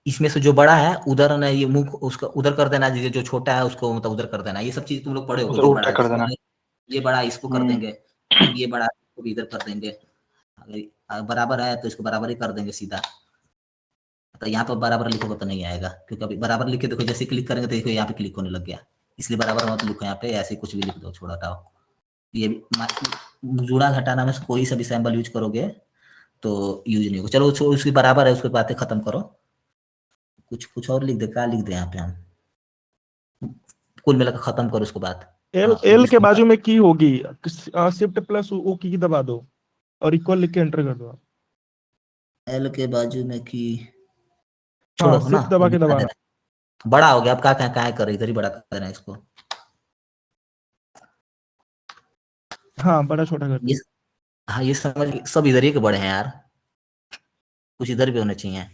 इसमें से जो बड़ा है उधर ना, ये मुंह उसका उधर कर देना, जो छोटा है उसको मतलब उधर कर देना। ये सब चीज तुम लोग पढ़े होगे, जो बड़ा कर देना। है ये बड़ा इसको कर देंगे, ये बड़ा इसको भी इधर कर देंगे, अगर बराबर है तो इसको बराबर ही कर देंगे सीधा। तो यहाँ पर बराबर लिखोगे तो नहीं आएगा, क्योंकि अभी बराबर लिखे देखो, जैसे क्लिक करेंगे तो देखो यहाँ पे क्लिक होने लग गया, इसलिए बराबर मत लिखो यहाँ पे, ऐसे कुछ भी लिख दो, छोड़ हटाओ। ये जुड़ा घटाना में कोई सा भी सैम्बल यूज करोगे तो यूज नहीं होगा। चलो उसकी बराबर है, उसकी बातें खत्म करो, कुछ और लिख दे, क्या लिख दे यहाँ पे हम, कुल मिलाकर खत्म करो उसको बात। एल के बाजू में की होगी, शिफ्ट प्लस ओ की दबा दो और इक्वल लिख के एंटर कर दो। एल के बाजू में की छोड़ो ना, शिफ्ट दबा के दबाना। बड़ा हो गया, अब क्या कर इधर ही बड़ा कर रहे हैं इसको। हाँ बड़ा छोटा कर। हाँ ये समझ सब इधर ही के बड़े हैं यार, कुछ इधर भी होने चाहिए।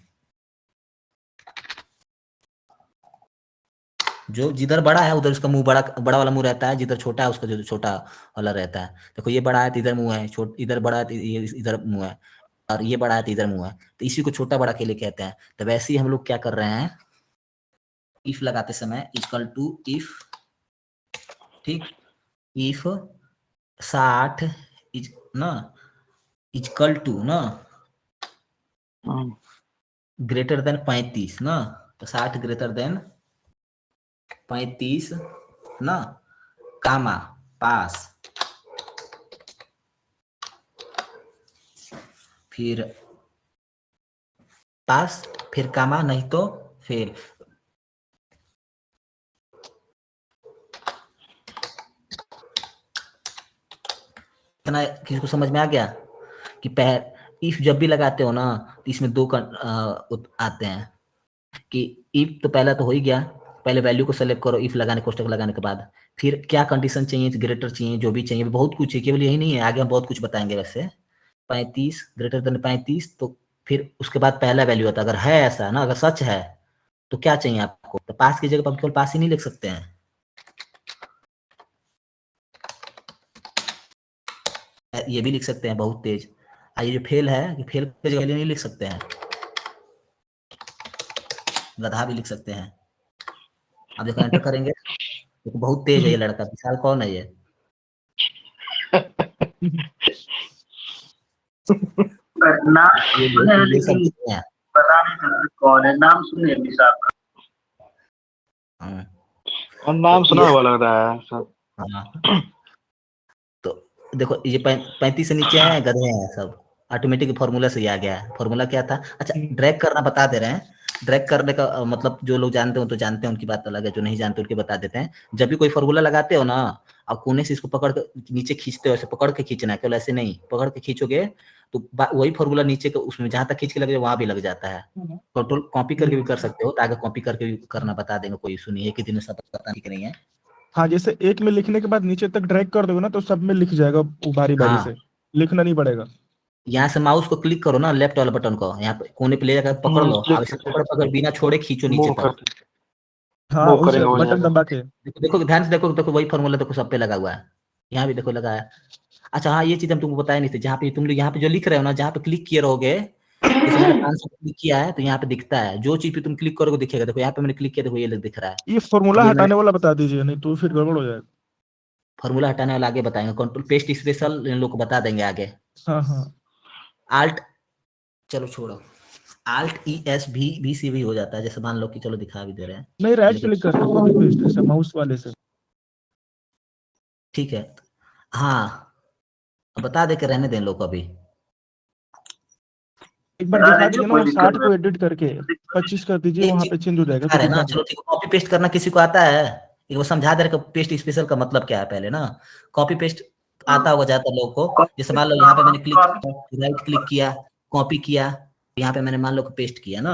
जो जिधर बड़ा है उधर उसका मुंह बड़ा बड़ा वाला मुंह रहता है, जिधर छोटा है उसका जो छोटा वाला रहता है। देखो ये बड़ा है तो इधर मुंह है, इधर बड़ा है तो ये इधर मुंह है, और ये बड़ा है तो इधर मुंह है, तो इसी को छोटा बड़ा के लिए कहते हैं। तो वैसे ही हम लोग क्या कर रहे हैं, इफ लगाते समय इक्वल टू इफ, ठीक, इफ 60 इज ना इक्वल टू ना ग्रेटर देन 35 ना, तो 60 ग्रेटर देन 35 ना, कामा पास, फिर पास, फिर कामा, नहीं तो फिर इतना किसी को समझ में आ गया कि इफ जब भी लगाते हो ना तो इसमें दो आते हैं कि इफ तो पहला तो हो ही गया, पहले वैल्यू को सेलेक्ट करो इफ लगाने कोष्टक लगाने के बाद, फिर क्या कंडीशन चाहिए, ग्रेटर चाहिए, जो भी चाहिए, बहुत कुछ है, केवल यही नहीं है, आगे हम बहुत कुछ बताएंगे। वैसे 35 ग्रेटर देन 35, तो फिर उसके बाद पहला वैल्यू आता है। अगर है ऐसा ना, अगर सच है तो क्या चाहिए आपको, तो पास की जगह पर हम केवल पास ही नहीं लिख सकते हैं, ये भी लिख सकते हैं बहुत तेज। ये जो फेल है, ये फेल की जगह नहीं लिख सकते हैं, गधा भी लिख सकते हैं। अब देखो एंटर करेंगे तो बहुत तेज है ये लड़का, विशाल कौन है ये? नाम ये सुने हैं ये सब लेकिन चीजें हैं। पता नहीं चलता कौन है, नाम सुने हैं विशाल का। हाँ, और नाम तो सुना ये हुआ लग रहा है सब। हाँ, तो देखो ये 35 से नीचे हैं, गधे हैं सब, ऑटोमेटिक फॉर्मूला से ही आ गया है। फॉर्मूला क्या था? अच्छा, ड्रैग करना बता दे रहे हैं। ड्रैग करने का मतलब जो लोग जानते हो तो जानते हैं, उनकी बात अलग है, जो नहीं जानते उनके बता देते हैं। जब भी कोई फॉर्मूला लगाते हो ना, आप कोने से इसको पकड़ कर नीचे खींचते हो, ऐसे पकड़ के खींचना है, केवल ऐसे नहीं, पकड़ के खींचोगे तो वही फॉर्मूला नीचे के उसमें जहां तक खींच के लगे वहां भी लग जाता है। कंट्रोल कॉपी करके भी कर सकते हो, तो आगे कॉपी करके भी करना बता देंगे, कोई इशू नहीं है, एक ही दिन में सब पता नहीं है। हाँ, जैसे एक में लिखने के बाद नीचे तक ड्रैग कर दोगे ना तो सब में लिख जाएगा, बारी बारी हाँ, से लिखना नहीं पड़ेगा। यहाँ से माउस को क्लिक करो ना, लेफ्ट वाला बटन को यहाँ पे कोने पे ले जाकर पकड़ लो, अब इसे पकड़ पकड़ बिना छोड़े खींचो नीचे मूव तक। करते हाँ, मूव उसे करेंगे हो बटन जाएगा। दबा के। देखो देखो ध्यान से देखो, देखो वही फॉर्मूला देखो सब पे लगा हुआ है, यहाँ भी देखो लगा है। अच्छा हाँ, ये चीज हम तुमको बताया नहीं थे, जहाँ पे तुम लोग यहाँ पे जो लिख रहे हो ना, जहाँ पे क्लिक किए रहोगे, जैसे मैंने 500 क्लिक किया है तो यहाँ पे दिखता है, जो चीज पे तुम क्लिक करोगे दिखेगा। देखो यहाँ पे मैंने क्लिक किया, देखो ये दिख रहा है। ये फॉर्मूला अब ये हटाने वाला बता दीजिए, नहीं तो फिर गड़बड़ हो जाएगा। फॉर्मूला हटाने वाला आगे बताएंगे, कंट्रोल पेस्ट स्पेशल इन लोग को बता देंगे आगे। हाँ हाँ, आल्ट, चलो छोड़ो, आल्ट ES भी से भी हो जाता है, जैसे मान लो कि चलो दिखा भी दे रहे हैं, नहीं, राइट लेकिन क्लिक करके कॉपी पेस्ट ऐसे माउस वाले से। ठीक है। हाँ, बता दे के रहने दें लोग अभी। एक बार दिखा दीजिए ना, वो 60 को एडिट करके 25 कर दीजिए, एक वहां चीज पे चेंज हो जाएगा दिखा तो रहे हैं दिखा ना, दीजिए। चलो ठीक है, कॉपी पेस्ट करना किसी को आता है? एक बार समझा दे रहे पेस्ट स्पेशल का मतलब क्या है पहले ना। कॉपी पेस्ट आता होगा ज्यादातर लोगों को, जैसे मान लो यहाँ पे मैंने राइट क्लिक किया, कॉपी किया, यहाँ पे मैंने मान लो पेस्ट किया ना,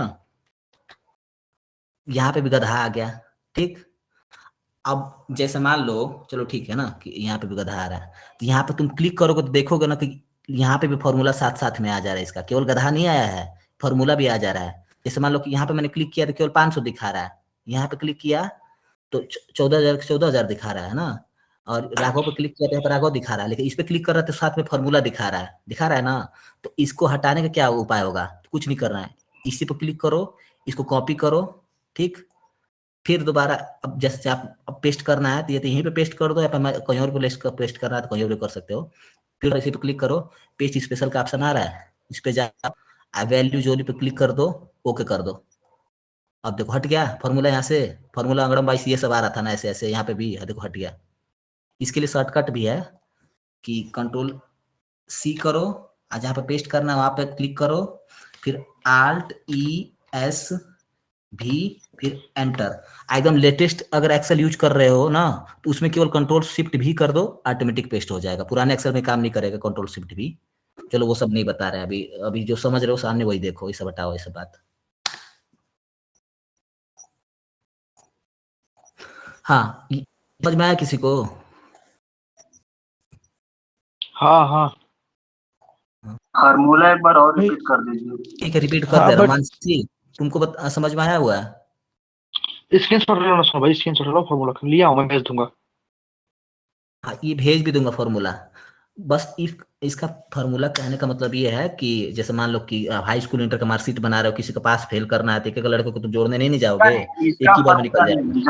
यहाँ पे भी गधा आ गया, ठीक। अब जैसे मान लो, चलो ठीक है ना, कि यहाँ पे भी गधा आ रहा है, तो यहाँ पे तुम क्लिक करोगे तो देखोगे ना कि यहाँ पे भी फॉर्मूला साथ साथ में आ जा रहा है, इसका केवल गधा नहीं आया है, फॉर्मूला भी आ जा रहा है। जैसे मान लो कि यहाँ पे मैंने क्लिक किया तो केवल 500 दिखा रहा है, यहाँ पे क्लिक किया तो 14,000 दिखा रहा है ना, और राघव पे क्लिक किया तो यहाँ पर राघव दिखा रहा है, लेकिन इस पे क्लिक कर रहा है तो साथ में फॉर्मूला दिखा रहा है ना। तो इसको हटाने का क्या उपाय होगा? कुछ नहीं करना है, इसी पे क्लिक करो, इसको कॉपी करो, ठीक, फिर दोबारा अब जैसे आप अब पेस्ट करना है तो ये तो यहीं पे पेस्ट कर दो, या कहीं और पे पेस्ट करना है तो कहीं और कर सकते हो। फिर इसी पे क्लिक करो, पेस्ट स्पेशल का ऑप्शन आ रहा है, इस पे जाओ, वैल्यू जोली पे क्लिक कर दो, ओके कर दो। अब देखो हट गया फॉर्मूला, यहाँ से फॉर्मूला अंगड़म बाईस ये सब आ रहा था ना, ऐसे ऐसे यहाँ पे भी देखो हट गया। इसके लिए शॉर्टकट भी है कि कंट्रोल C करो, और जहाँ पे पेस्ट करना है वहां पे क्लिक करो, फिर Alt ES भी, फिर एंटर। एकदम लेटेस्ट अगर एक्सेल यूज कर रहे हो ना तो उसमें केवल कंट्रोल शिफ्ट भी कर दो, ऑटोमेटिक पेस्ट हो जाएगा। पुराने एक्सेल में काम नहीं करेगा कंट्रोल शिफ्ट भी। चलो वो सब नहीं बता रहे हैं अभी, अभी जो समझ रहे हो सामने वही देखो, ये सब हटाओ, ये सब बात। हाँ, समझ में आया किसी को? हाँ हाँ, फार्मूला एक बार और नहीं। रिपीट कर दीजिए। ठीक है, रिपीट कर हाँ, दे रहा हूँ। but- मानसी, तुमको समझ में आया हुआ है? स्क्रीनशॉट ले लो ना सुनो भाई, स्क्रीनशॉट लो, फॉर्मूला लिया हूं मैं, भेज दूंगा। हाँ, ये भेज भी दूंगा फॉर्मूला। बस इसका फार्मूला कहने का मतलब ये है कि जैसे मान लो कि हाई स्कूल इंटर का मार्कशीट बना रहे हो, किसी के पास फेल करना है तो एक एक लड़के को तुम जोड़ने नहीं जाओगे, एक इसका ही बार में निकल पता जाएगा। नहीं,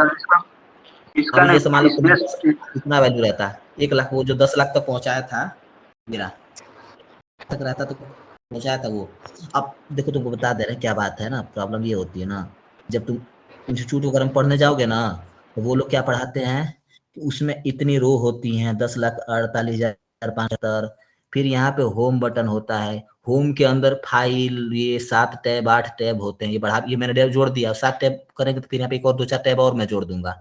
इसका अभी जैसे मान लो नहीं, कितना वैल्यू रहता है, 1 लाख, वो जो 10 लाख तक पहुंचाया था मेरा तक रहता तो पहुंचाया था वो। अब देखो, तुमको बता दे रहे हैं क्या बात है ना, प्रॉब्लम ये होती है ना, जब तुम इंस्टीट्यूट वगैरह में पढ़ने जाओगे ना, तो वो लोग क्या पढ़ाते हैं कि उसमें इतनी रो होती हैं, 10,48,575। फिर यहाँ पे होम बटन होता है, होम के अंदर फाइल, ये 7 टैब 8 टैब होते हैं, ये बढ़ा, ये मैंने जोड़ दिया, 7 टैब करेंगे तो फिर यहाँ पे एक और 2-4 टैब और मैं जोड़ दूंगा,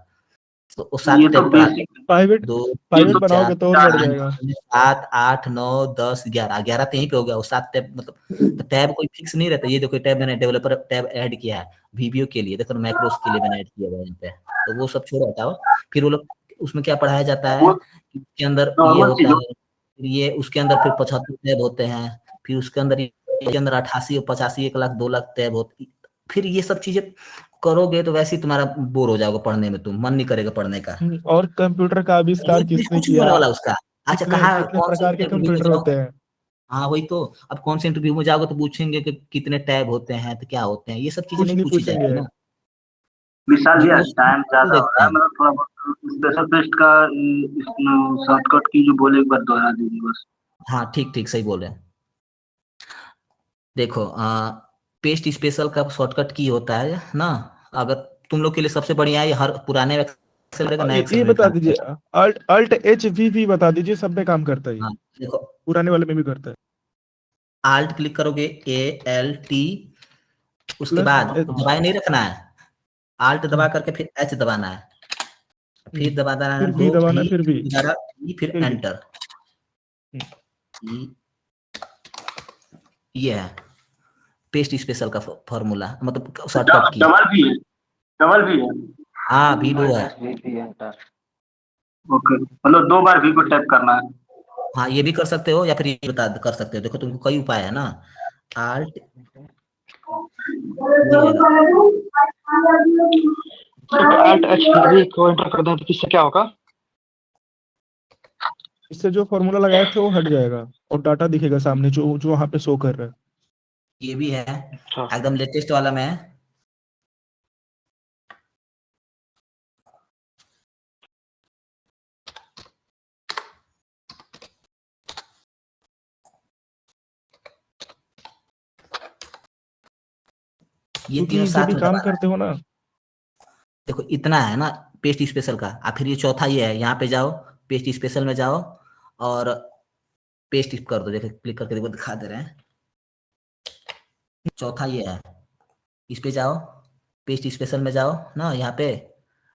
तो वो 7 ये तो टैब पढ़ा, बेसिक प्राइवेट 2 प्राइवेट 3 4 बनाओगे तो और बढ़ जाएगा। 7 8 9 10 11 तो यहीं पे हो गया, वो 7 टैब, मतलब तो टैब कोई फिक्स नहीं रहता। ये देखो टैब मैंने डेवलपर टैब ऐड किया है वीबीओ के लिए, देखो मैक्रोस के लिए मैंने ऐड किया हुआ है यहाँ पे, तो वो सब छोड़ो, हटाओ। फिर वो लोग उसमें क्या पढ़ाया जाता है, उसके अंदर ये नॉर्मल होता चीजों है, फिर ये उसके अंदर फिर 75 टैब होते हैं, फिर उसके अंदर 88 और 85 1 लाख 2 लाख टैब होते, फिर ये सब चीजें करोगे तो वैसे ही तुम्हारा बोर हो जाओगे पढ़ने में, तुम मन नहीं करेगा पढ़ने का। और कंप्यूटर का आविष्कार कुछ किसने कुछ नहीं होने किया? वाला उसका। अच्छा, कितने कहाँ कितने कौन से प्रकार के इंटरव्यू में कंप्यूटर जाओ, होते हैं? हाँ वही तो, अब कौन से इंटरव्यू में जाओगे तो पूछेंगे कि कितने टैब होते हैं, तो क्या होते हैं, ये सब चीजें कुछ नहीं नहीं पूछी जाएगी पूछेंगे। ना। विशाल जो भैया, वो टाइम ज्यादा हो देखते रहा है, हैं। मतलब थोड़ा बहुत स्पेशल टेस्ट का शॉर्टकट की जो बोले एक बार दोहरा दीजिए बस। हाँ ठीक ठीक, सही बोले। देखो, पेस्ट स्पेशल का शॉर्टकट की होता है ना, अगर तुम लोग के लिए सबसे बढ़िया है, ये हर पुराने एक्सेल रहेगा, नए एक्सेल ये में भी बता काम दीजिए, करेगा। अल्ट एच वी वी बता दीजिए, सब में काम करता है ये। हाँ देखो, पुराने वाले में भी करता है। आल्ट क्लिक करोगे, ALT, उसके प्लस बाद एच। दबाए नहीं रखना है, आल्ट दबा करके फिर H दबाना है, फिर दबा देना है फिर बी दो दबाना, भी, फिर बी, दोबारा B, फिर फिर बी। एंटर। ये है पेस्ट स्पेशल का फॉर्मूला, मतलब शॉर्टकट की। डबल भी है, डबल भी है। हाँ भी दो है। ओके, मतलब 2 बार भी को टैप करना है। हाँ ये भी कर सकते हो, या फिर ये बता कर सकते हो, देखो तुमको कई उपाय है ना, आल्ट Alt H को एंटर कर दें तो इससे क्या होगा? इससे जो फॉर्मूला लगाए थे वो हट जाएगा और डाटा दिखेगा सामने, जो जो वहाँ पे शो कर रहा है। ये भी है, अच्छा, एकदम लेटेस्ट वाला में है। ये क्योंकि तीनों जब साथ भी में काम दबाना है। करते हो ना, देखो इतना है ना पेस्ट स्पेशल का, फिर ये चौथा ये है, यहाँ पे जाओ, पेस्ट स्पेशल में जाओ और पेस्ट कर दो, देखो क्लिक करके देखो दिखा दे रहे हैं। चौथा ये है, इस पे जाओ, पेस्ट स्पेशल में जाओ ना, यहाँ पे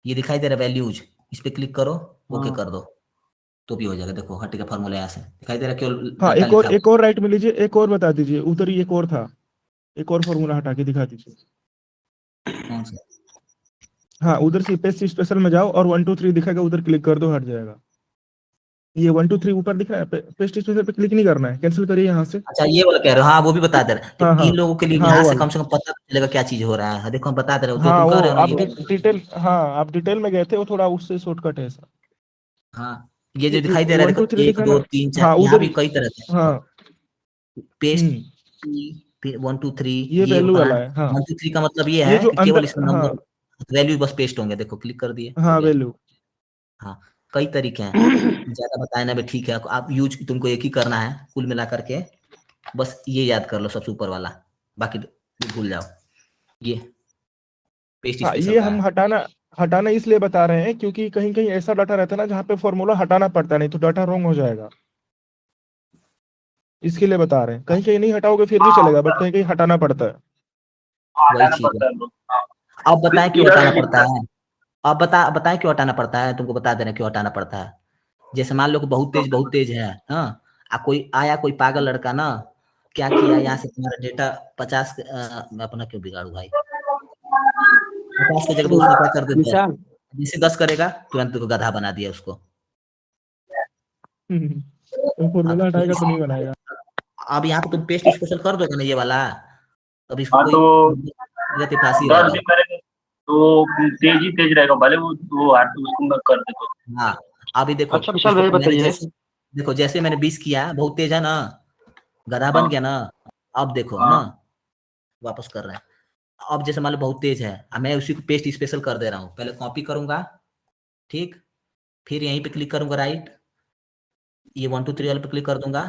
ये दिखाई दे रहा है वैल्यूज, इस पे क्लिक करो, ओके कर दो, तो भी हो जाएगा। देखो हटेगा फॉर्मूला यहाँ से, दिखाई दे रहा है क्यों हाँ डाटा लिखा एक और राइट में लीजिए, एक और बता दीजिए, उधर ही एक और था, एक और फॉर्मूला हटा के दिखा दीजिए। कौन सा? हाँ उधर से पेस्ट स्पेशल में जाओ और 1 2 3 दिखाएगा, उधर क्लिक कर दो, हट जाएगा। ये 1 2 3 ऊपर दिख रहा है, पेस्ट स्पेशल पे क्लिक नहीं करना है, कैंसिल करिए यहाँ से। अच्छा ये वाला कह रहे हो, हाँ वो भी बता दे रहे हैं, तो हाँ हाँ इन लोगों के लिए हाँ, यहाँ वो से वाला। कम पता चलेगा क्या चीज हो रहा है। देखो हम बता दे रहे हो, जो हाँ तुम वो कह रहे हो ना आप ये, डिटेल, हाँ आप डिटेल में गए थे, वो थोड़ा उससे शॉर्टकट है ऐसा। हाँ ये जो दिखाई दे रहा है 1 देखो, 2 3 1 दिखा 2 ना। 3 4, हाँ यहाँ उधर, भी कई तरह के हाँ पेस्ट, फिर 1 2 3 ये ये वैल्यू वाला कमांड। है। हाँ 1 2 3 का मतलब ये ये है जो कि केवल अंदर, इसमें हाँ नंबर वैल्यू बस पेस्ट होंगे, देखो क्लिक कर दिए हो हाँ गया। वैल्यू। हाँ कई तरीके हैं, ज्यादा बताना भी ठीक है, आप यूज तुमको एक ही करना है कुल मिला करके, बस ये याद कर लो सबसे ऊपर वाला, बाकी भूल जाओ। ये पेस्ट हाँ स्पेशल ये का हम है। हटाना हटाना इसलिए बता रहे हैं क्योंकि कहीं कहीं ऐसा डाटा रहता है ना जहाँ पे फॉर्मूला हटाना पड़ता है, नहीं तो डाटा रॉन्ग हो जाएगा, इसके लिए बता रहे हैं। कहीं कहीं नहीं हटाओगे फिर भी चलेगा, बट कहीं कहीं हटाना पड़ता है। वही हटाना चीज है। पड़ता है। अब बताएं क्यों इधर हटाना से पड़ता दिक्कत। है, अब बताएं क्यों हटाना पड़ता है, तुमको बता दे रहे हैं क्यों हटाना पड़ता है। जैसे मान लो कि बहुत तेज है, हाँ, कोई आया, कोई पागल लड़का ना, क्या किया, यहाँ से तुम्हारा डेटा 50 मैं अपना क्यों बिगाड़ू भाई, 50 की जगह पे उसने क्या कर दिया 10, विशाल, जिसे 10 करेगा तुरंत को गधा बना दिया उसको। तो हाँ, फॉर्मूला तो हटाएगा तो नहीं बनाएगा। अब यहाँ पे तुम पेस्ट स्पेशल कर दोगे ना ये वाला, अब इसको हाँ कोई तो गति फांसी 10 रहेगा। भी करेंगे तो तेज ही तेज रहेगा, भले वो हाथ उसको मैं कर देता हूँ। हाँ अभी देखो अच्छा विशाल इसको भाई मैंने बताइए। जैसे, देखो जैसे मैंने 20 किया, बहुत तेज है ना, गधा बन हाँ। गया ना। अब देखो हाँ। ना, वापस कर रहे हैं। अब जैसे मान लो बहुत तेज है, अब मैं उसी को पेस्ट स्पेशल कर दे रहा हूँ। पहले कॉपी करूंगा, ठीक, फिर यहीं पे क्लिक करूंगा राइट, ये 1 2 3 वाले पे क्लिक कर दूंगा,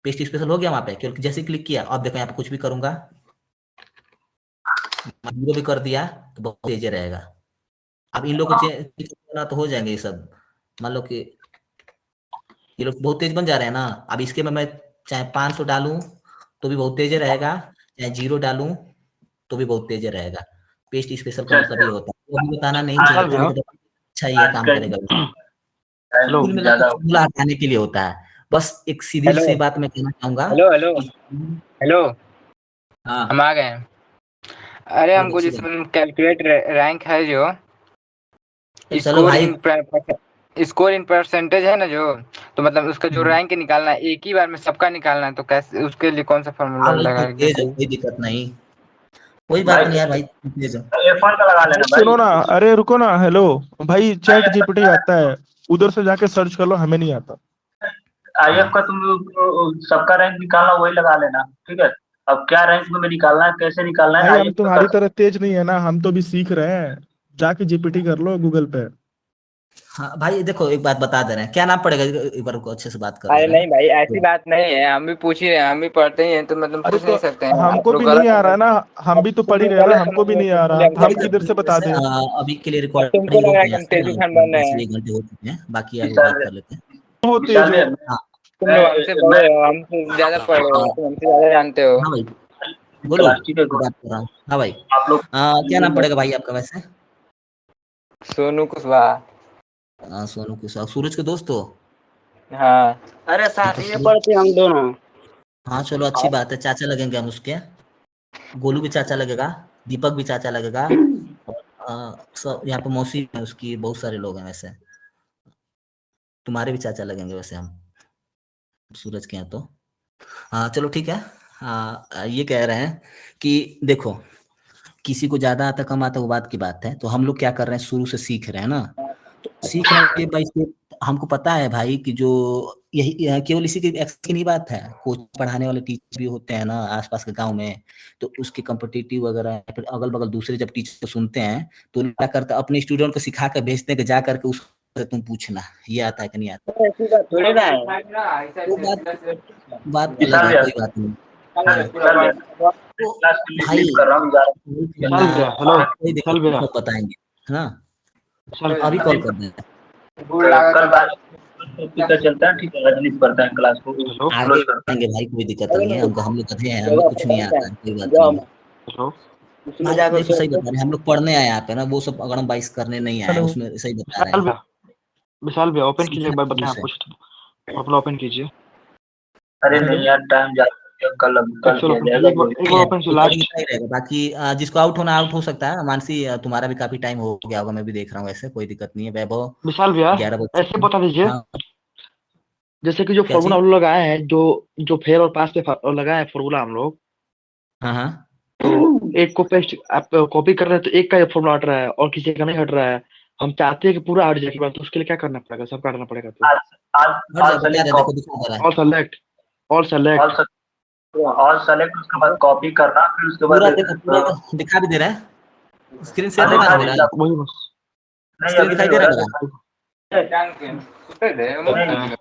पेस्ट स्पेशल हो गया वहां पे। क्योंकि जैसे क्लिक किया, अब देखो यहाँ पे कुछ भी करूंगा, जीरो भी कर दिया तो बहुत तेज रहेगा। अब इन लोग को चेंज करना तो हो जाएंगे ये सब। मान लो कि ये लोग बहुत तेज बन जा रहे हैं ना, अब इसके में मैं चाहे 500 डालूं तो भी बहुत तेज रहेगा, चाहे 0 डालूं तो भी बहुत तेज रहेगा। पेस्ट स्पेशल का मतलब ये होता है, वो भी बताना नहीं चाहिए था, लेकिन अच्छा ही है, काम करेगा। हेलो कुल मिला के चुगला हटाने के लिए होता है। बस एक सीधी हेलो। सी बात मैं कहना चाहूंगा हेलो हेलो कि हेलो, हाँ हम आ गए हैं। अरे बहुत हमको अच्छी बात। जिसमें कैलकुलेट रैंक है जो तो चलो भाई, स्कोर इन परसेंटेज है ना जो, तो मतलब उसका जो हाँ रैंक निकालना है एक ही बार में सबका निकालना है, तो कैसे उसके लिए कौन सा फॉर्मूला भाई तू लगाएंगे तेज है, सही? कोई दिक्कत नहीं, कोई बात भाई नहीं यार भाई, तू तेज है। F1 का लगा लेना भाई। सुनो ना, अरे रुको ना, हेलो भाई, चैट जीपीटी आता है, उधर से जाके सर्च कर लो, हमें नहीं आता। IF का तुम सबका रैंक निकालना वही लगा लेना, ठीक है। अब क्या रैंक तुम्हें निकालना है, कैसे निकालना है, भाई हम IF का तुम्हारी कर। तरह तेज नहीं है ना, हम तो भी सीख रहे हैं। जाके जीपीटी कर लो गूगल पे। हाँ भाई देखो, एक बात बता दे रहे हैं, क्या नाम पड़ेगा, एक बार को अच्छे से बात कर ले अरे रहे नहीं भाई, ऐसी हैं। बात नहीं है, हम भी पूछ ही रहे हैं, हम भी पढ़ते ही हैं, तो मतलब अरे पूछ तो नहीं सकते हैं आप हमको लोग भी गलत नहीं आ रहा समझ। है ना, हम अब भी तो तुम पढ़ ही लोग रहे हैं ना, गलत हमको समझ भी रहे नहीं हो, आ इसलिए रहा, हमको हम चलिए पूछ किधर से रहे बता वैसे दें। अभी के लिए हैं। अब तुमको रिकॉर्डिंग लग रोक रहा है दें कि यहाँ हम से, तेजी खान बन रहे 10 हैं। एक घंटे हो चुके हैं, बाकी आगे विशाल बात कर लेते हैं। हो तेज विशाल हो। भैया, हाँ तुम लोग हमसे बड़े हो, हमसे ज्यादा पढ़े हो, तुम हमसे ज्यादा जानते हो। हाँ भाई बोलो, क्लास ठीक है। बात कर रहा हूँ। हाँ भाई, आप लोग क्या नाम पड़ेगा भाई आपका वैसे? सोनू कुशवाहा। सोनू कुशवाहा, सूरज के दोस्त हो? हाँ। अरे हाँ तो साथ ही में सूरज, पढ़ते हम दोनों। हाँ चलो अच्छी बात है, चाचा लगेंगे हम उसके। गोलू भी चाचा लगेगा, दीपक भी चाचा लगेगा, और सब यहाँ पे मौसी है उसकी, बहुत सारे लोग हैं वैसे। तुम्हारे भी चाचा लगेंगे वैसे हम, सूरज के यहाँ तो। हाँ चलो ठीक है। हाँ ये कह रहे हैं कि देखो, किसी को ज्यादा आता कम आता वो बात की बात है, तो हम लोग क्या कर रहे हैं, शुरू से सीख रहे हैं ना, तो सीख रहे हैं भाई। हमको पता है भाई कि जो यही केवल इसी की की नहीं बात है, कोच पढ़ाने वाले टीचर भी होते हैं ना आसपास के गांव में, तो उसके कॉम्पिटिटिव वगैरह या फिर अगल बगल दूसरे जब टीचर सुनते हैं तो क्या करते हैं, अपने स्टूडेंट को सिखा कर भेजते हैं कि जा करके उससे तुम पूछना ये आता है कि नहीं आता। ऐसी बात थोड़ी ना है। वो बात अलग विशाल है, भैया, कोई बात नहीं। हाँ विशाल भैया, तो क्लास भाई लीव कर रहा हूँ, जा रहा हूँ। विशाल भैया, हेलो कोई दिक्कत विशाल नहीं, भैया, सब बताएंगे है ना, विशाल अभी कॉल कर दें। कल बात ठीक है, चलता है, ठीक है, लीव करता है क्लास को, हेलो आगे क्लोज कर। आएंगे भाई, कोई दिक्कत नहीं है, हम लोग गधे हैं, हमें कुछ नहीं आता है, कोई बात नहीं है। हेलो उसमें भाई जाकर देखो सही बता रहे हैं, हम लोग पढ़ने आए यहाँ पे ना, वो सब अगर हम 22 करने नहीं आए हैं, हेलो। उसमें सही बता रहे विशाल हैं। भैया, विशाल भैया ओपन कीजिए, एक बार सीखना बताएं, शुरू आप से। कुछ अपना ओपन कीजिए। अरे हेलो। नहीं यार, टाइम जा रहा है, कल एक्सेल किया ओपन कीजिए, जाएगा वो। एक बार ओपन कीजिए रिकॉर्डिंग लास्ट। इतना ही रहेगा, बाकी जिसको आउट होना आउट हो सकता है। मानसी तुम्हारा भी काफी टाइम हो गया होगा, मैं भी देख रहा हूँ, ऐसे कोई दिक्कत नहीं है। वैभव विशाल भैया 11 बजे। ऐसे बता दीजिए, हाँ जैसे कि जो क्या फॉर्मूला चीज? हम लोग लगाए हैं, जो जो फेल और पास पे लगाए हैं फॉर्मूला हम लोग, हाँ हाँ तो एक को पेस्ट आप कॉपी कर रहे हैं तो एक का ये फॉर्मूला हट रहा है और किसी का नहीं हट रहा है। हम चाहते हैं कि पूरा हट जाए, तो उसके लिए क्या करना पड़ेगा, सब काटना पड़ेगा तो? आज आज हट ऑल जाए, बता सेलेक्ट रहे देखो, दिखा दे रहा है all select, all select. All select, उसके बाद कॉपी करना, फिर उसके बाद पूरा देखो, पूरा दिखा भी दे रहा है, स्क्रीन शेयर दिखा होगा ना हो रहा दीजिए है, आप। वही बस। नहीं स्क्रीन अभी दिखाई नहीं दे हो रहा रहा है है। मेरा? नहीं